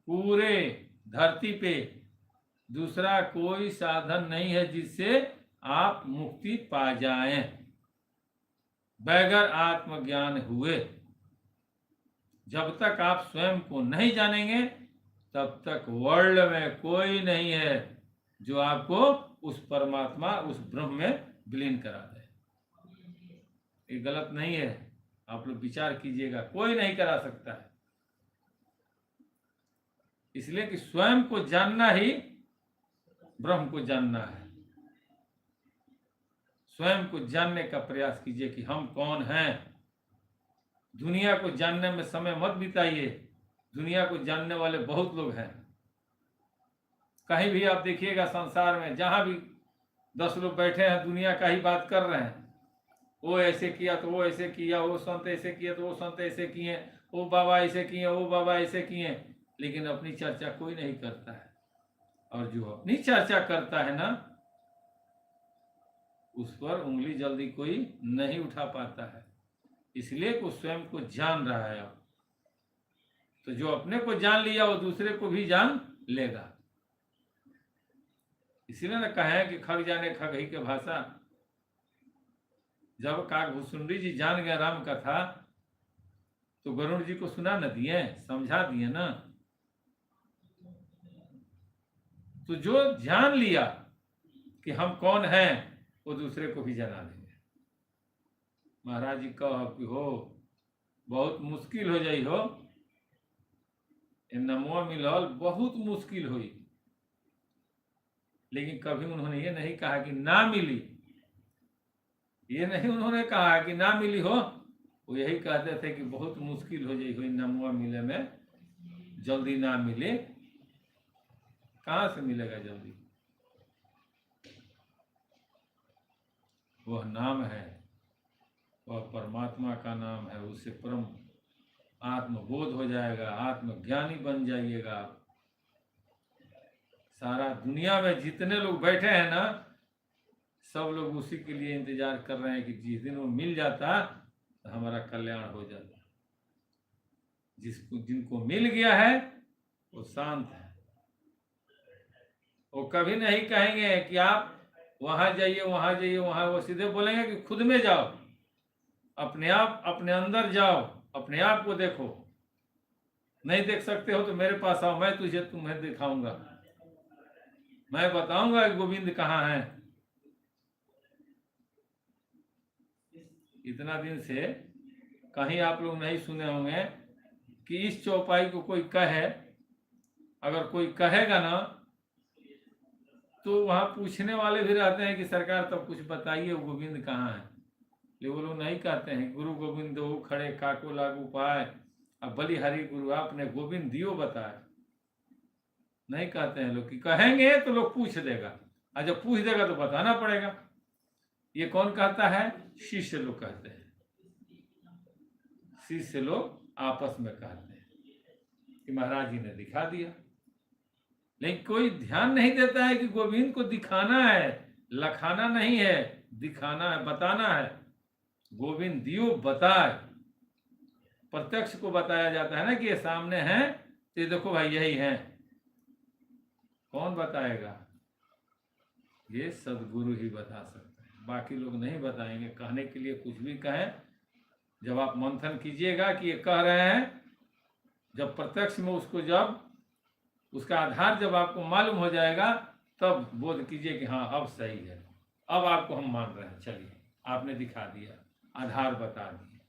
पूरे धरती पे दूसरा कोई साधन नहीं है जिससे आप मुक्ति पा जाएं बगैर आत्मज्ञान हुए। जब तक आप स्वयं को नहीं जानेंगे तब तक वर्ल्ड में कोई नहीं है जो आपको उस परमात्मा, उस ब्रह्म में विलीन करा दे। ये गलत नहीं है, आप लोग विचार कीजिएगा, कोई नहीं करा सकता है। इसलिए कि स्वयं को जानना ही ब्रह्म को जानना है। स्वयं को जानने का प्रयास कीजिए कि हम कौन हैं। दुनिया को जानने में समय मत बिताइए, दुनिया को जानने वाले बहुत लोग हैं। कहीं भी आप देखिएगा संसार में, जहां भी 10 लोग बैठे हैं दुनिया का ही बात कर रहे हैं। वो ऐसे किया तो वो ऐसे किया, वो संत ऐसे किया तो वो संत ऐसे किए, वो बाबा ऐसे किए, वो बाबा ऐसे किए, लेकिन अपनी चर्चा कोई नहीं करता है। और जो अपनी चर्चा करता है ना, उस पर उंगली जल्दी कोई नहीं उठा पाता है। इसलिए को स्वयं को जान रहा है अब, तो जो अपने को जान लिया वो दूसरे को भी जान लेगा। इसीलिए ना कहे कि खग जाने खगही के भाषा। जब काकभूसुंडी जी जान गए राम कथा, तो गरुड़ जी को सुना न दिए, समझा दिए ना। तो जो जान लिया कि हम कौन हैं, वो दूसरे को भी जना देंगे। महाराज जी कहो कि हो बहुत मुश्किल हो जाई हो, नमो मिलल बहुत मुश्किल हुई, लेकिन कभी उन्होंने ये नहीं कहा कि ना मिली, ये नहीं उन्होंने कहा कि ना मिली हो। वो यही कहते थे कि बहुत मुश्किल हो जाई हो, नमुआ मिले में जल्दी ना मिले। कहाँ से मिलेगा जल्दी? वह नाम है, वह परमात्मा का नाम है, उससे परम आत्मबोध हो जाएगा, आत्मज्ञानी बन जाइएगा आप। सारा दुनिया में जितने लोग बैठे हैं ना, सब लोग उसी के लिए इंतजार कर रहे हैं कि जिस दिन वो मिल जाता तो हमारा कल्याण हो जाता। जिनको मिल गया है वो शांत है। वो कभी नहीं कहेंगे कि आप वहां जाइए वहां जाइए वहां, वो सीधे बोलेंगे कि खुद में जाओ, अपने आप अपने अंदर जाओ, अपने आप को देखो। नहीं देख सकते हो तो मेरे पास आओ, मैं तुम्हें दिखाऊंगा, मैं बताऊंगा कि गोविंद कहाँ है। इतना दिन से कहीं आप लोग नहीं सुने होंगे कि इस चौपाई को कोई कहे, अगर कोई कहेगा ना तो वहां पूछने वाले भी रहते हैं कि सरकार तब कुछ बताइए वो गोविंद कहाँ है। लेकिन वो लोग नहीं कहते हैं गुरु गोविंद दो खड़े काको लागू पाए, अब बलि हरि गुरु आपने गोविंद दियो बताए। नहीं कहते हैं लोग, कि कहेंगे तो लोग पूछ देगा, और जब पूछ देगा तो बताना पड़ेगा। ये कौन कहता है? शिष्य लोग कहते हैं, शिष्य लोग आपस में कहते हैं कि महाराज जी ने दिखा दिया। लेकिन कोई ध्यान नहीं देता है कि गोविंद को दिखाना है, लखाना नहीं है, दिखाना है, बताना है। गोविंद दियो बताए, प्रत्यक्ष को बताया जाता है ना कि ये सामने हैं तो ये देखो भाई यही हैं। कौन बताएगा? ये सदगुरु ही बता सकते हैं, बाकी लोग नहीं बताएंगे। कहने के लिए कुछ भी कहें, जब आप मंथन कीजिएगा कि ये कह रहे हैं, जब प्रत्यक्ष में उसको जब उसका आधार जब आपको मालूम हो जाएगा तब बोध कीजिए कि हाँ अब सही है, अब आपको हम मान रहे हैं, चलिए आपने दिखा दिया, आधार बता दिए।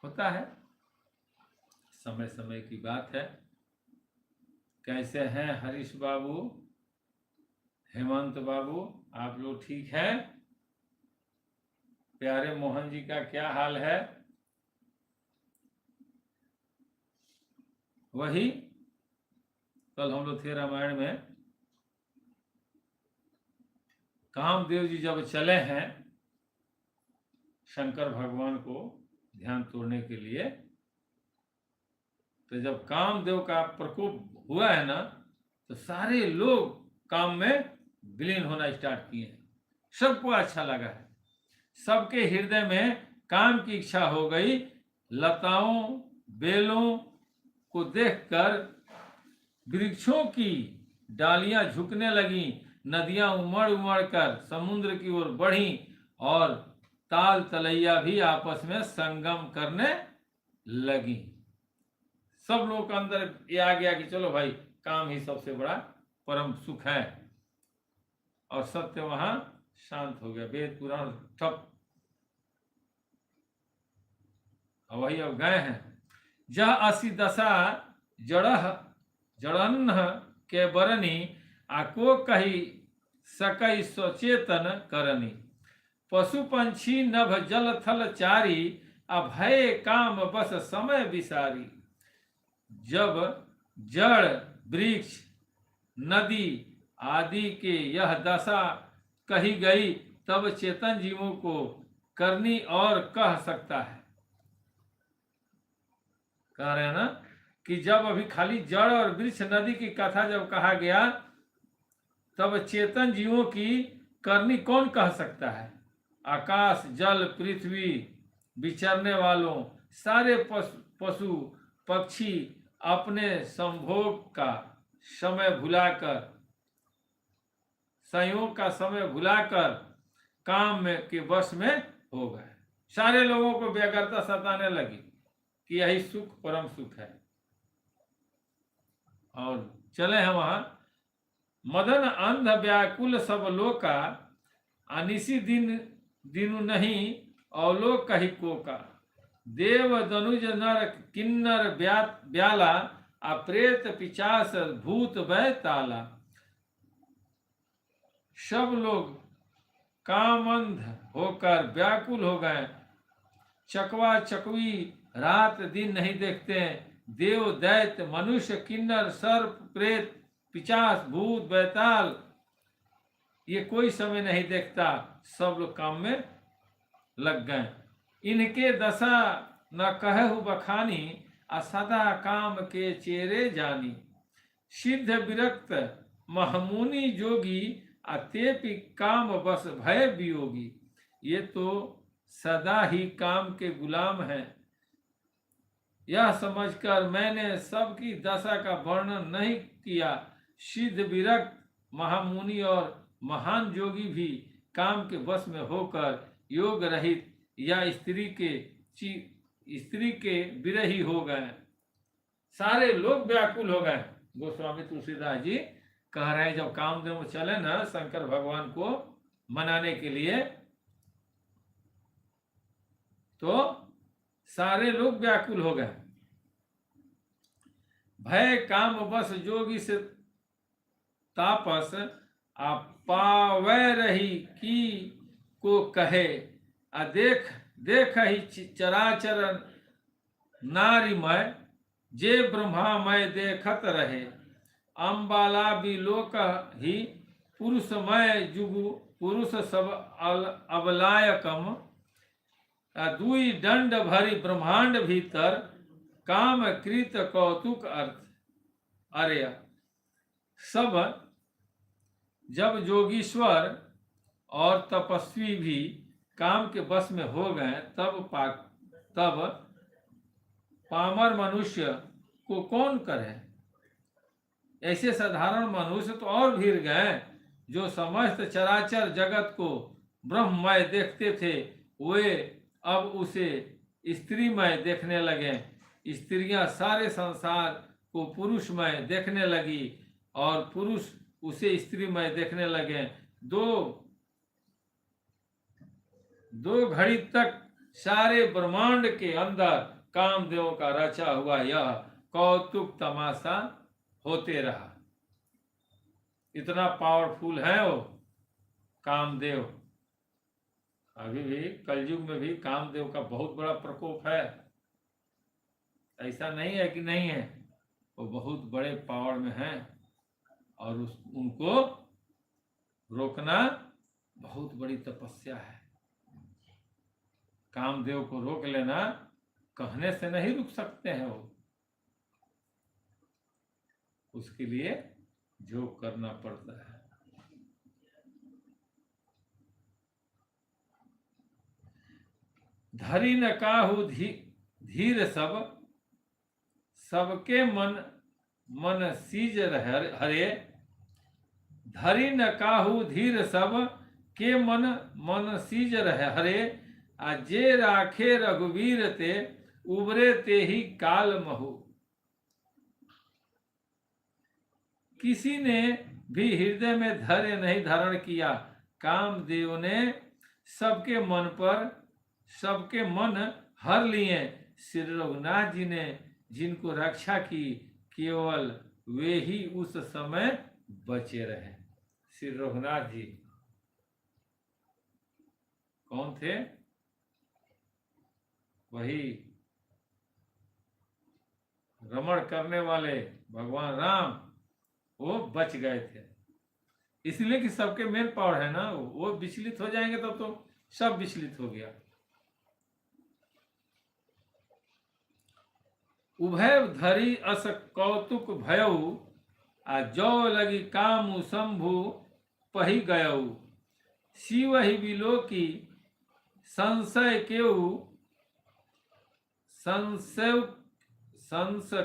होता है, समय समय की बात है। कैसे हैं हरीश बाबू, हेमंत बाबू, आप लोग ठीक हैं? प्यारे मोहन जी का क्या हाल है? वही कल हम लोग थे रामायण में, कामदेव जी जब चले हैं शंकर भगवान को ध्यान तोड़ने के लिए, तो जब कामदेव का प्रकोप हुआ है ना, तो सारे लोग काम में विलीन होना स्टार्ट किए। सबको अच्छा लगा है, सबके हृदय में काम की इच्छा हो गई। लताओं बेलों को देखकर वृक्षों की डालियां झुकने लगी, नदियां उमड़ उमड़ कर समुद्र की ओर बढ़ी और ताल तलैया भी आपस में संगम करने लगी। सब लोगों के अंदर ये आ गया कि चलो भाई काम ही सबसे बड़ा परम सुख है, और सत्य वहां शांत हो गया। वेद पुराण ठप, वही अब गए हैं। जह असी दशा जड़न के बरनी, आको कही सकई सचेतन करनी। पशु पंछी नभ जल थल चारी, अभय काम बस समय विसारी। जब जड़ वृक्ष नदी आदि के यह दशा कही गई, तब चेतन जीवों को करनी और कह सकता है। कह रहे हैं ना कि जब अभी खाली जड़ और वृक्ष नदी की कथा जब कहा गया, तब चेतन जीवों की करनी कौन कह सकता है? आकाश जल पृथ्वी विचरने वालों सारे पशु पक्षी अपने संभोग का समय भुलाकर, संयोग का समय भुलाकर काम में के वश में हो गए। सारे लोगों को व्यग्रता सताने लगी कि यही सुख परम सुख है, और चले हैं वहां। मदन अंध व्याकुल सब लोका, अनिसी दिनु नहीं अवलोक कही को का। देव दनुज नर किन्नर ब्याला, अप्रेत पिचास भूत वै ताला। सब लोग कामंध होकर व्याकुल हो गए, चकवा चकवी रात दिन नहीं देखते। देव दैत्य मनुष्य किन्नर सर्प प्रेत पिचास भूत बैताल, ये कोई समय नहीं देखता, सब लोग काम में लग गए। इनके दशा न कहु बखानी, आ सदा काम के चेरे जानी। सिद्ध विरक्त महमुनि जोगी, अतेपि काम बस भय वियोगी। ये तो सदा ही काम के गुलाम हैं। यह समझकर मैंने सबकी दशा का वर्णन नहीं किया। सिद्ध विरक्त महामुनि और महान जोगी भी काम के वश में होकर योग रहित या स्त्री के विरही हो गए। सारे लोग व्याकुल हो गए। गोस्वामी तुलसीदास जी कह रहे हैं, जब कामदेव चले ना शंकर भगवान को मनाने के लिए, तो सारे लोग व्याकुल हो गए। भय काम बस जोगी से तापस, आप पावै रही की को कहे। देख ही चराचर नारीमय, जे ब्रह्मामय देखत रहे। अम्बाला बिलोक ही पुरुषमय जुगु, पुरुष सब अबलायकम। दुई दंड भरी ब्रह्मांड भीतर, काम कृत कौतुक अर्थ। अरे सब जब जोगीश्वर और तपस्वी भी काम के बस में हो गए, तब पामर मनुष्य को कौन करे। ऐसे साधारण मनुष्य तो और भीड़ गए, जो समस्त चराचर जगत को ब्रह्ममय देखते थे, वे अब उसे स्त्रीमय देखने लगे। स्त्रियां सारे संसार को पुरुषमय देखने लगी और पुरुष उसे स्त्रीमय देखने लगे। दो घड़ी तक सारे ब्रह्मांड के अंदर कामदेव का रचा हुआ यह कौतुक तमाशा होते रहा। इतना पावरफुल है वो कामदेव। अभी भी कलयुग में भी कामदेव का बहुत बड़ा प्रकोप है। ऐसा नहीं है कि नहीं है, वो बहुत बड़े पावर में हैं और उनको रोकना बहुत बड़ी तपस्या है। कामदेव को रोक लेना कहने से नहीं रुक सकते हैं वो, उसके लिए जो करना पड़ता है। धरी न काहू धीर सबके मन सीज हरे। धरी न काहू धीर सब के मन सीज हरे। आ जे राखे रघुवीर ते, उबरे ते ही काल महु। किसी ने भी हृदय में धैर्य नहीं धारण किया। कामदेव ने सबके मन हर लिए। श्री रघुनाथ जी ने जिनको रक्षा की, केवल वे ही उस समय बचे रहे। श्री रघुनाथ जी कौन थे? वही रमण करने वाले भगवान राम, वो बच गए थे। इसलिए कि सबके मेन पावर है ना, वो विचलित हो जाएंगे तब तो सब विचलित हो गया। उभय धरी अस कौतुक भयऊ, आ जौ लगी कामु शंभु पही गयऊ। शिव ही बिलोकी संशय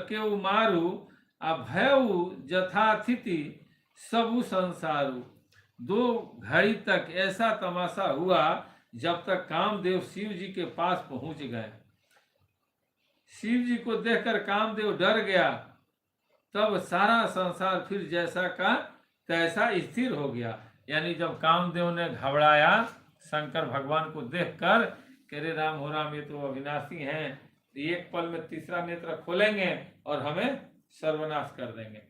केऊ मारू। आ भयऊ जथाथिति सबु संसारू। 2 घड़ी तक ऐसा तमाशा हुआ जब तक कामदेव शिव जी के पास पहुंच गए। शिव जी को देखकर कामदेव डर गया। तब सारा संसार फिर जैसा का तैसा स्थिर हो गया। यानी जब कामदेव ने घबराया शंकर भगवान को देखकर, कह रे राम हो राम, ये तो अविनाशी हैं, एक पल में तीसरा नेत्र खोलेंगे और हमें सर्वनाश कर देंगे।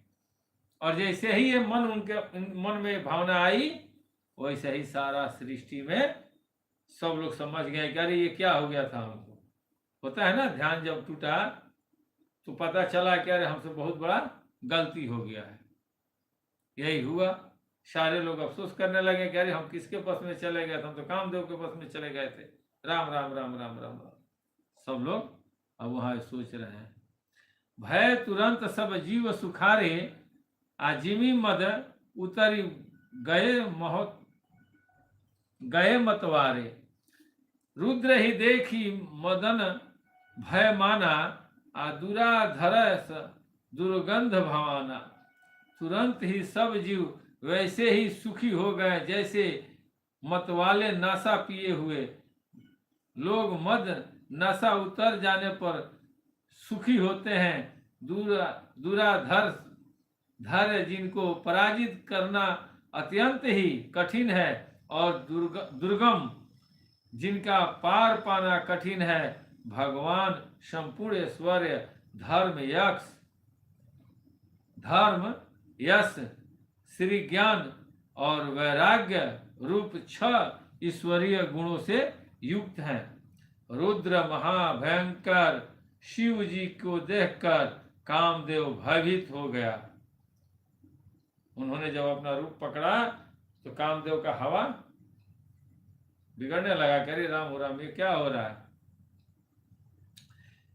और जैसे ही ये उनके मन में भावना आई, वैसे ही सारा सृष्टि में सब लोग समझ गए कि अरे ये क्या हो गया था हमको। होता है ना, ध्यान जब टूटा तो पता चला कि अरे हमसे बहुत बड़ा गलती हो गया है। यही हुआ, सारे लोग अफसोस करने लगे कि अरे हम किसके बस में चले गए थे, हम तो कामदेव के बस में चले गए थे, राम राम राम राम राम राम। सब लोग अब वहां सोच रहे हैं। भय तुरंत सब जीव सुखारे, आजिमी मद उतरी गए मतवारे। रुद्र ही देखी मदन भय माना, आ दुराधरस दुर्गंध भवाना। तुरंत ही सब जीव वैसे ही सुखी हो गए जैसे मतवाले नशा पिए हुए लोग मद नशा उतर जाने पर सुखी होते हैं। दुराधर धैर्य जिनको पराजित करना अत्यंत ही कठिन है, और दुर्गम जिनका पार पाना कठिन है, भगवान संपूर्ण ऐश्वर्य धर्म यश श्री ज्ञान और वैराग्य रूप 6 ईश्वरीय गुणों से युक्त हैं। रुद्र महाभयंकर शिव जी को देखकर कामदेव भयभीत हो गया। उन्होंने जब अपना रूप पकड़ा तो कामदेव का हवा बिगड़ने लगा। कह रही राम हो राम, ये क्या हो रहा है।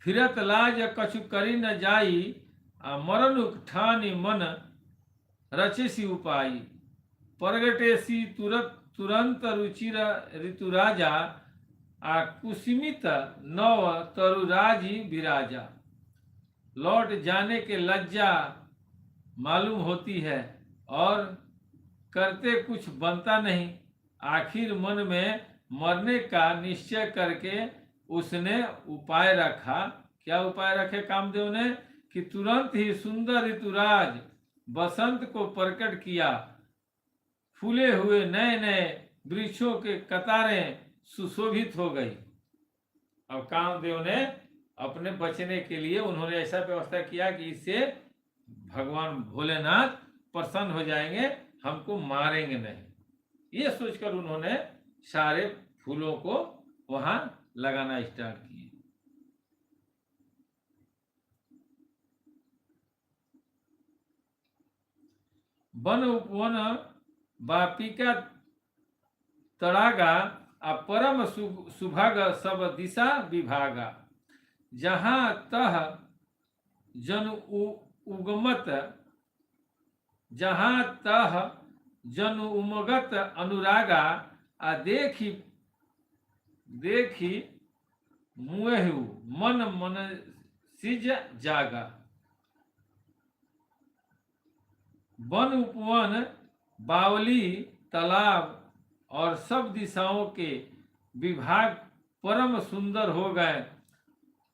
फिरत लाज कछु करी न जाई, मरण उठानी मन रचे सी उपाई। परगटे सी तुरंत रुचिर ऋतुराजा, कुसुमित नव तरुराजी विराजा। लौट जाने के लज्जा मालूम होती है, और करते कुछ बनता नहीं। आखिर मन में मरने का निश्चय करके उसने उपाय रखा। क्या उपाय रखे कामदेव ने, कि तुरंत ही सुंदर ऋतुराज बसंत को प्रकट किया। फूले हुए नए नए वृक्षों के कतारें सुशोभित हो गई। अब कामदेव ने अपने बचने के लिए उन्होंने ऐसा व्यवस्था किया कि इससे भगवान भोलेनाथ प्रसन्न हो जाएंगे, हमको मारेंगे नहीं। ये सोचकर उन्होंने सारे फूलों को वहां लगाना स्टार्ट किए। वन उपवन बापिका तड़ागा, परम सुभाग सब दिशा विभागा। जहां तह जन उगमत, जहां तह जन उमगत अनुरागा। देखी मुएहु मन सिज जागा। वन उपवन बावली तालाब और सब दिशाओं के विभाग परम सुंदर हो गए।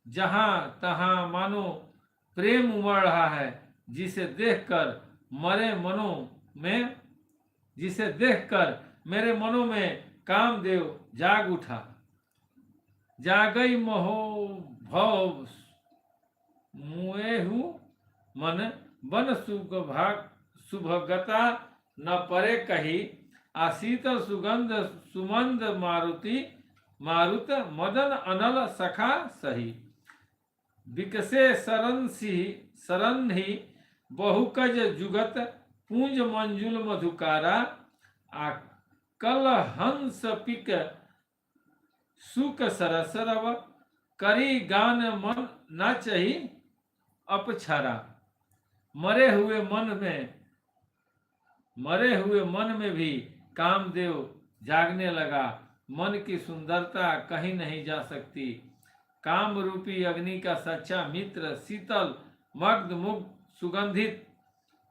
जहां तहां मानो प्रेम उमड़ रहा है, जिसे देखकर मेरे मनों में कामदेव जाग उठा। जागई मोह भव मुएहु मन, वन शुभगता न परे कही। आशीतल सुगंध सुमंद मारुत मदन अनल सखा सही। विकसे शरण ही बहुकज जुगत, पूंज मंजुल मधुकारा। कल हंस पिक सुख सरसरव, करी गान मन ना चही अपछरा। मरे हुए मन में भी कामदेव जागने लगा। मन की सुंदरता कहीं नहीं जा सकती। काम रूपी अग्नि का सच्चा मित्र शीतल मग्ध मुग्ध सुगंधित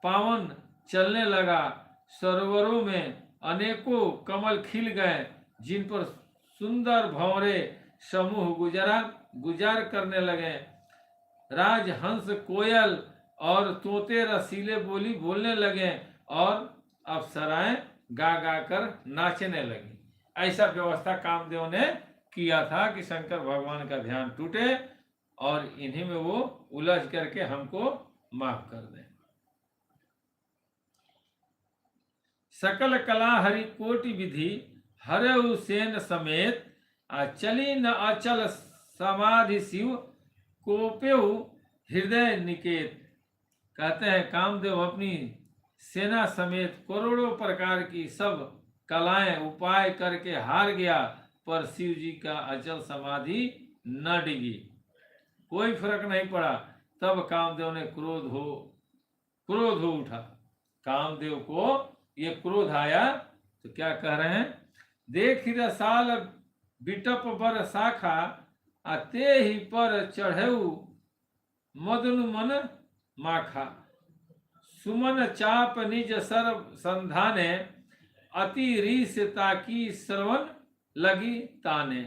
पावन चलने लगा। सरोवरों में अनेकों कमल खिल गए, जिन पर सुंदर भंवरे समूह गुजार करने लगे। राजहंस कोयल और तोते रसीले बोली बोलने लगे, और अप्सराएं गा गा कर नाचने लगी। ऐसा व्यवस्था कामदेव ने किया था कि शंकर भगवान का ध्यान टूटे और इन्हीं में वो उलझ करके हमको माफ कर दें। सकल कला हरि कोटि विधि, हरऊ सेन समेत। चली न अचल समाधि शिव, कोपेहु हृदय निकेत। कहते हैं कामदेव अपनी सेना समेत करोड़ों प्रकार की सब कलाएं उपाय करके हार गया, पर शिव जी का अचल समाधि न डिगी, कोई फर्क नहीं पड़ा। तब कामदेव ने क्रोध हो उठा। कामदेव को ये क्रोध आया तो क्या कह रहे हैं, देख रसाल बिटप बर शाखा ते ही पर चढ़ऊ मदनु मन माखा, सुमन चाप निज सर्व संधाने अति रीस ताकी श्रवण लगी ताने।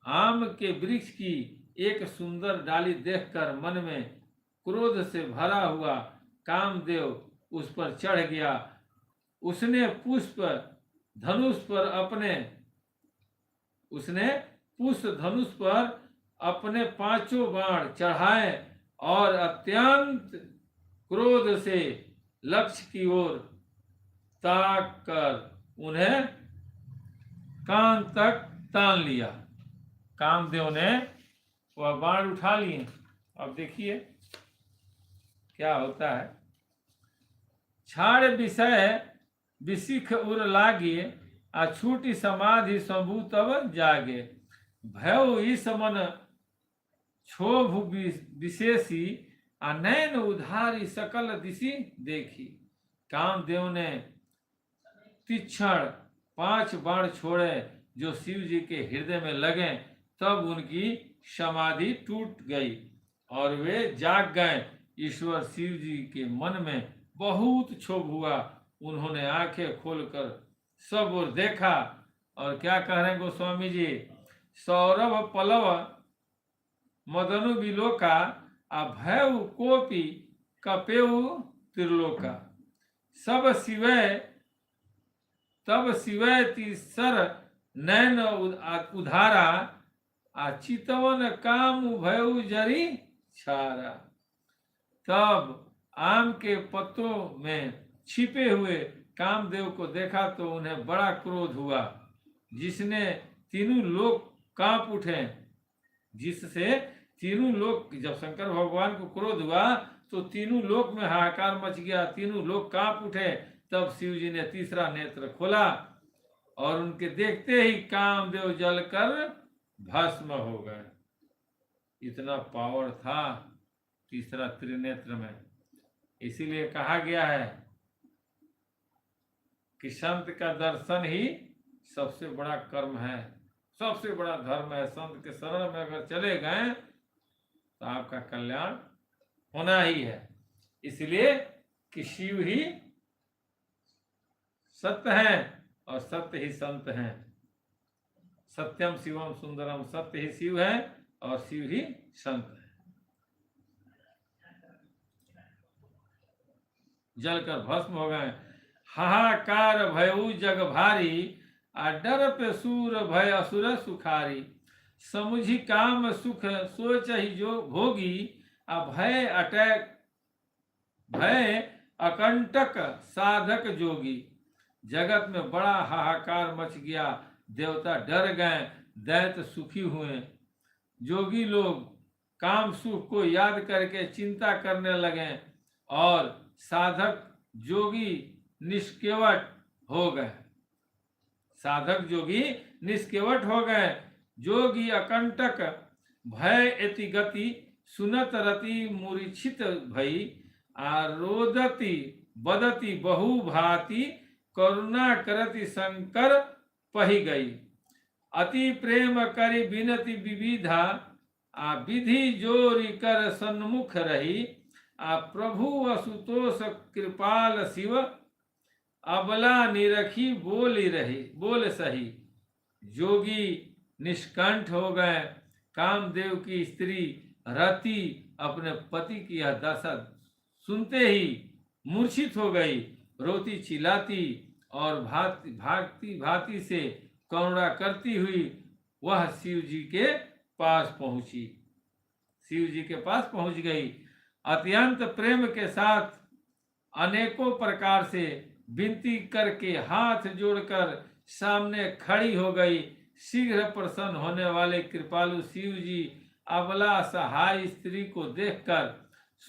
आम के वृक्ष की एक सुंदर डाली देखकर मन में क्रोध से भरा हुआ कामदेव उस पर चढ़ गया। उसने पुष्प धनुष पर अपने 5 बाण चढ़ाए और अत्यंत क्रोध से लक्ष्य की ओर ताक कर उन्हें कान तक तान लिया। कामदेव ने वह बाण उठा लिए। अब देखिए क्या होता है। छाड़ विषय विशिख उर लागे छूटी समाधि शंभु तब जागे, भय इस मन क्षोभ विशेषी नैन उधारी सकल दिशि देखी। कामदेव ने तीक्ष्ण 5 बाण छोड़े जो शिव जी के हृदय में लगे, तब उनकी समाधि टूट गई और वे जाग गए। ईश्वर शिव जी के मन में बहुत क्षोभ हुआ। उन्होंने आंखें खोलकर सब ओर देखा और क्या कह रहे हैं गोस्वामी जी, सौरभ पलव मदनु विलोका अभय कोपी कपेउ त्रिलोका, तब शिवय तीसर नैन उधारा चितवन काम भयउ जरी छारा। तब आम के पत्तों में छिपे हुए कामदेव को देखा तो उन्हें बड़ा क्रोध हुआ, जिससे तीनों लोग कांप उठे। जब शंकर भगवान को क्रोध हुआ तो तीनों लोक में हाहाकार मच गया, तीनों लोग कांप उठे। तब शिव जी ने तीसरा नेत्र खोला और उनके देखते ही कामदेव जलकर भस्म हो गए। इतना पावर था तीसरा त्रिनेत्र में। इसीलिए कहा गया है कि संत का दर्शन ही सबसे बड़ा कर्म है, सबसे बड़ा धर्म है। संत के शरण में अगर चले गए तो आपका कल्याण होना ही है। इसलिए कि शिव ही सत्य है और सत्य ही संत हैं। सत्यम शिवम सुंदरम, सत्य ही शिव है और शिव ही संत है। जलकर भस्म हो गए। हाहाकार भयउ जग भारी डर पे सूर भय असुर सुखारी, समुझी काम सुख सोच ही जो भोगी भय अकंटक साधक जोगी। जगत में बड़ा हाहाकार मच गया, देवता डर गए, दैत्य सुखी हुए। जोगी लोग काम सुख को याद करके चिंता करने लगे और साधक जोगी निष्केवट हो गए। साधक जोगी निष्केवट हो गए। जोगी अकंटक भय एति गति सुनत रति मूर्छित भई रोदति बदति बहु भांति करुणा करति शंकर पही गई। अति प्रेम करि बिनति विविधा विधि जोरी कर सन्मुख रही प्रभु असुतोष कृपाल शिव अबला निरखी बोल सही। जोगी निष्कंठ हो गए। कामदेव की स्त्री रति अपने पति की यह दशा सुनते ही मूर्छित हो गई। रोती चिल्लाती और भांति से करुणा करती हुई वह शिव जी के पास पहुंची। शिव जी के पास पहुंच गई। अत्यंत प्रेम के साथ अनेकों प्रकार से विनती करके हाथ जोड़कर सामने खड़ी हो गई। शीघ्र प्रसन्न होने वाले कृपालु शिव जी अबला सहाय स्त्री को देखकर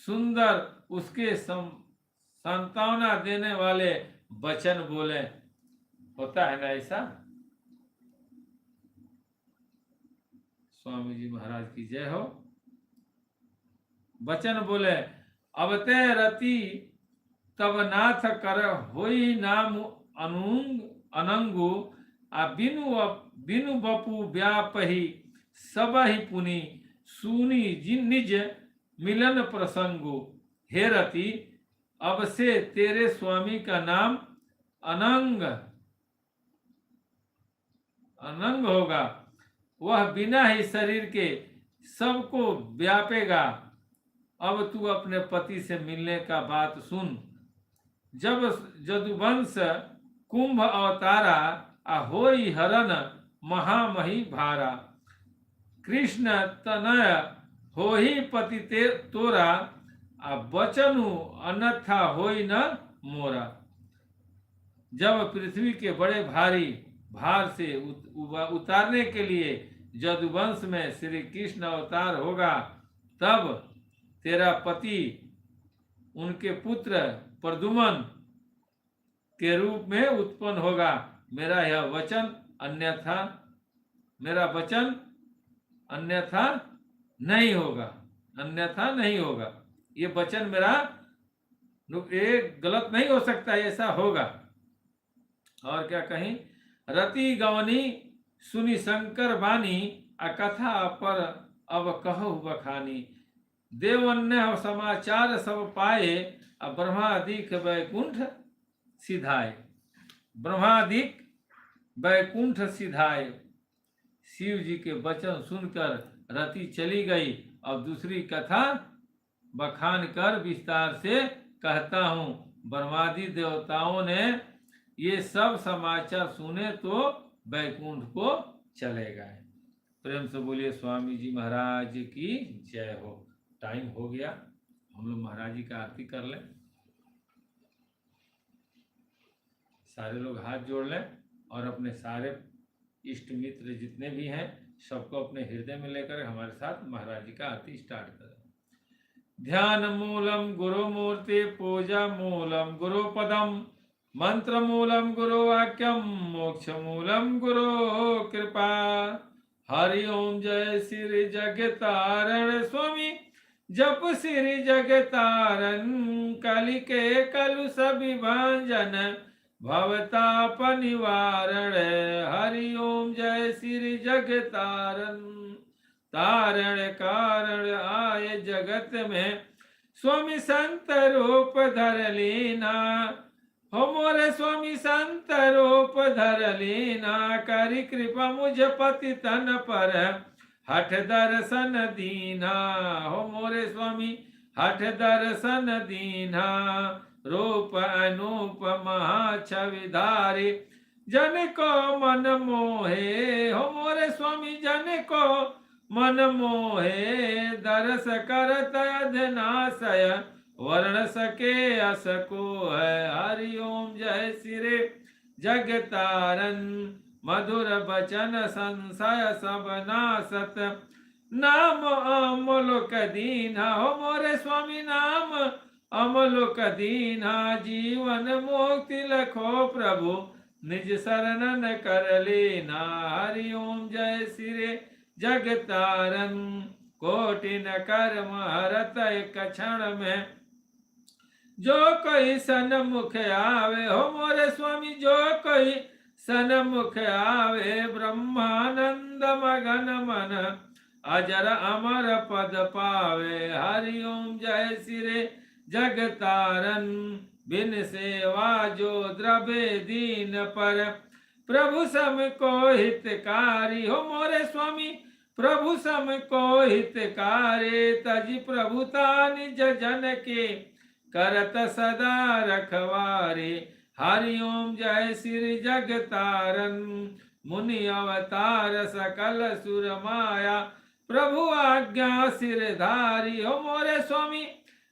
सुंदर उसके सांत्वना देने वाले वचन बोले। होता है ना ऐसा, स्वामी जी महाराज की जय हो। वचन बोले, अब ते रति तब नाथ कर होई नाम अनुंग अनंगु आ बिनु बपु व्यापही सब ही पुनि सुनी निज मिलन प्रसंगु। हे रति, अब से तेरे स्वामी का नाम अनंग अनंग होगा, वह बिना ही शरीर के सबको व्यापेगा। अब तू अपने पति से मिलने का बात सुन। जब जदुवंश कुंभ अवतारा आ होई हरण महामही भारा। कृष्ण तनय होही पति तोरा आ बचनु अन्यथा होई न मोरा। जब पृथ्वी के बड़े भारी भार से उतारने के लिए जदुवंश में श्री कृष्ण अवतार होगा, तब तेरा पति उनके पुत्र प्रद्युम्न के रूप में उत्पन्न होगा। मेरा यह वचन अन्यथा नहीं होगा। ये वचन मेरा एक गलत नहीं हो सकता, ऐसा होगा। और क्या कहीं, रति गवनी सुनी शंकर बानी आ कथा पर अब कहो बखानी। देवन्य समाचार सब पाए आ ब्रह्मादिक वैकुंठ सिधाए। ब्रह्मादिक वैकुंठ सिधाए। शिव जी के वचन सुनकर रति चली गई। अब दूसरी कथा बखान कर विस्तार से कहता हूँ। ब्रह्मादि देवताओं ने ये सब समाचार सुने तो वैकुंठ को चले गए। प्रेम से बोलिए स्वामी जी महाराज की जय हो। टाइम हो गया, हम लोग महाराज जी का आरती कर लें। सारे लोग हाथ जोड़ लें और अपने सारे इष्ट मित्र जितने भी हैं सबको अपने हृदय में लेकर हमारे साथ महाराज जी का आरती स्टार्ट करें। ध्यान मूलम गुरु मूर्ति पूजा मूलम गुरु पदम मंत्र मूलम गुरु वाक्यम मोक्ष मूलम गुरु कृपा। हरि ओम जय श्री जगतारण स्वामी जप श्री जगतारण। कलि के कलुष विभंजन भवताप निवारण। हरि ओम जय श्री जगतारण। तारण कारण आए जगत में स्वामी संत रूप धर लीना। हो मोरे स्वामी संत रूप धर लीना। करी कृपा मुझ पति तन पर हठ दर्शन दीना। हो मोरे स्वामी हठ दर्शन दीना। रूप अनूप महा छविधारी जन को मन मोहे। हो मोरे स्वामी जन को मन मोहे। दरस करत अधनाशय वर्ण सके असको है। हरि ओम जय श्री जगतारण। मधुर बचन संशय सब नासत। नाम अमलोक दीना। हो मोरे स्वामी नाम अमलोक दीना। जीवन मुक्ति लखो प्रभु निज शरणन कर लेना। हरि ओम जय श्री जगतारण। कोटि न कर्म हरत एक क्षण में जो कोई सन्मुख आवे। हो मोरे स्वामी जो कोई सन्मुख आवे। ब्रह्मानंद मगन मन अजर अमर पद पावे। हरि ओम जय श्री जगतारण। बिन सेवा जो द्रव्य दीन पर प्रभु सम को हितकारी। हो मोरे स्वामी प्रभु सम को हितकारी। तज प्रभुता निज जन के करत सदा रखवारे। हरि ओम जय श्री जगतारण। मुनि अवतार सकल सुर माया प्रभु आज्ञा सिरधारी। हो मोरे स्वामी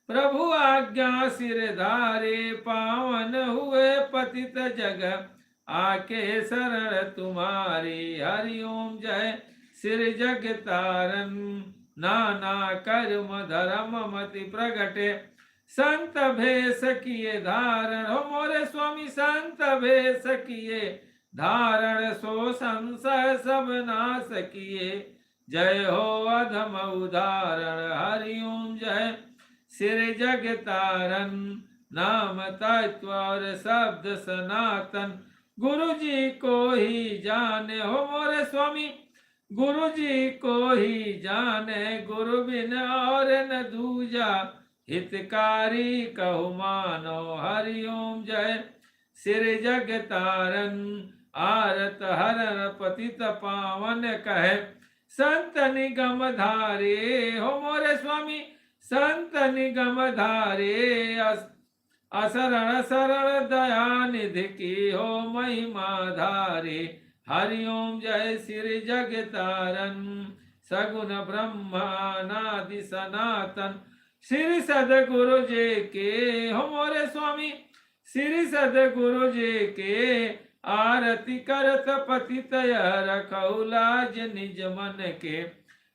प्रभु आज्ञा सिरधारे। पावन हुए पतित जग आके शरण तुम्हारे। हरि ओम जय श्री जगतारण। नाना कर्म धर्म मति प्रगटे संत भेष किए धारण। हो मोरे स्वामी संत भेष किए धारण। सो संशय सब नाश किए जय हो अधम उदाहरण हरि ओम जय सिर जग तारन नाम तत्व और शब्द सनातन गुरु जी को ही जाने हो मोरे स्वामी गुरु जी को ही जाने गुरु बिन और न दूजा हितकारी कहु मानो हरि ओम जय सिर जग तारन आरत हरन पतित पावन कहे संत निगम धारे हो मोरे स्वामी संत निगम धारे असरण शरण दया निधि की हो महिमा धारे हरि ओम जय श्री जग तारन सगुन ब्रह्मानादि सनातन श्री सदगुरु जी के हो मोरे स्वामी श्री सदगुरु जी के आरती करत पतित रखौ लाज निज मन के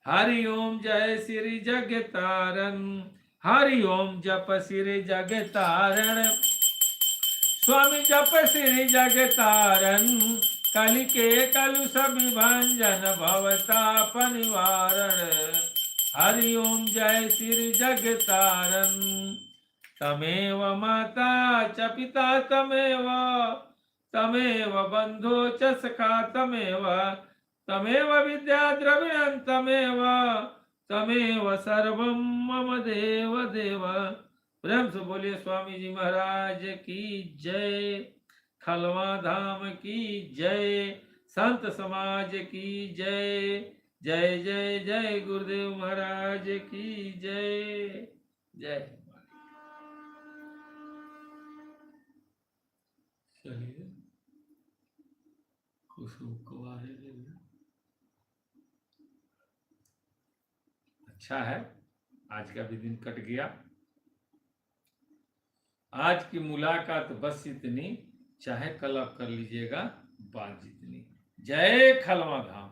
हरि ओम जय श्री जग तारन हरि ओम जप श्री जग तारण स्वामी जप श्री जग तारन कलि के कलु सब भंजन भवताप निवारण हरि ओम जय श्री जग तारन तमेव माता च पिता तमेव तमेव बंधो च सखा तमेव तमेव विद्या द्रविणं तमेव तमेव सर्वं मम देव देव। प्रेम से बोलिए स्वामी जी महाराज की जय, खलवा धाम की जय, संत समाज की जय। जय जय जय गुरुदेव महाराज की जय जय। चलिए खुशबू कुमार अच्छा है, आज का भी दिन कट गया। आज की मुलाकात बस इतनी, चाहे कल आप कर लीजिएगा बात जितनी। जय खलवा धाम।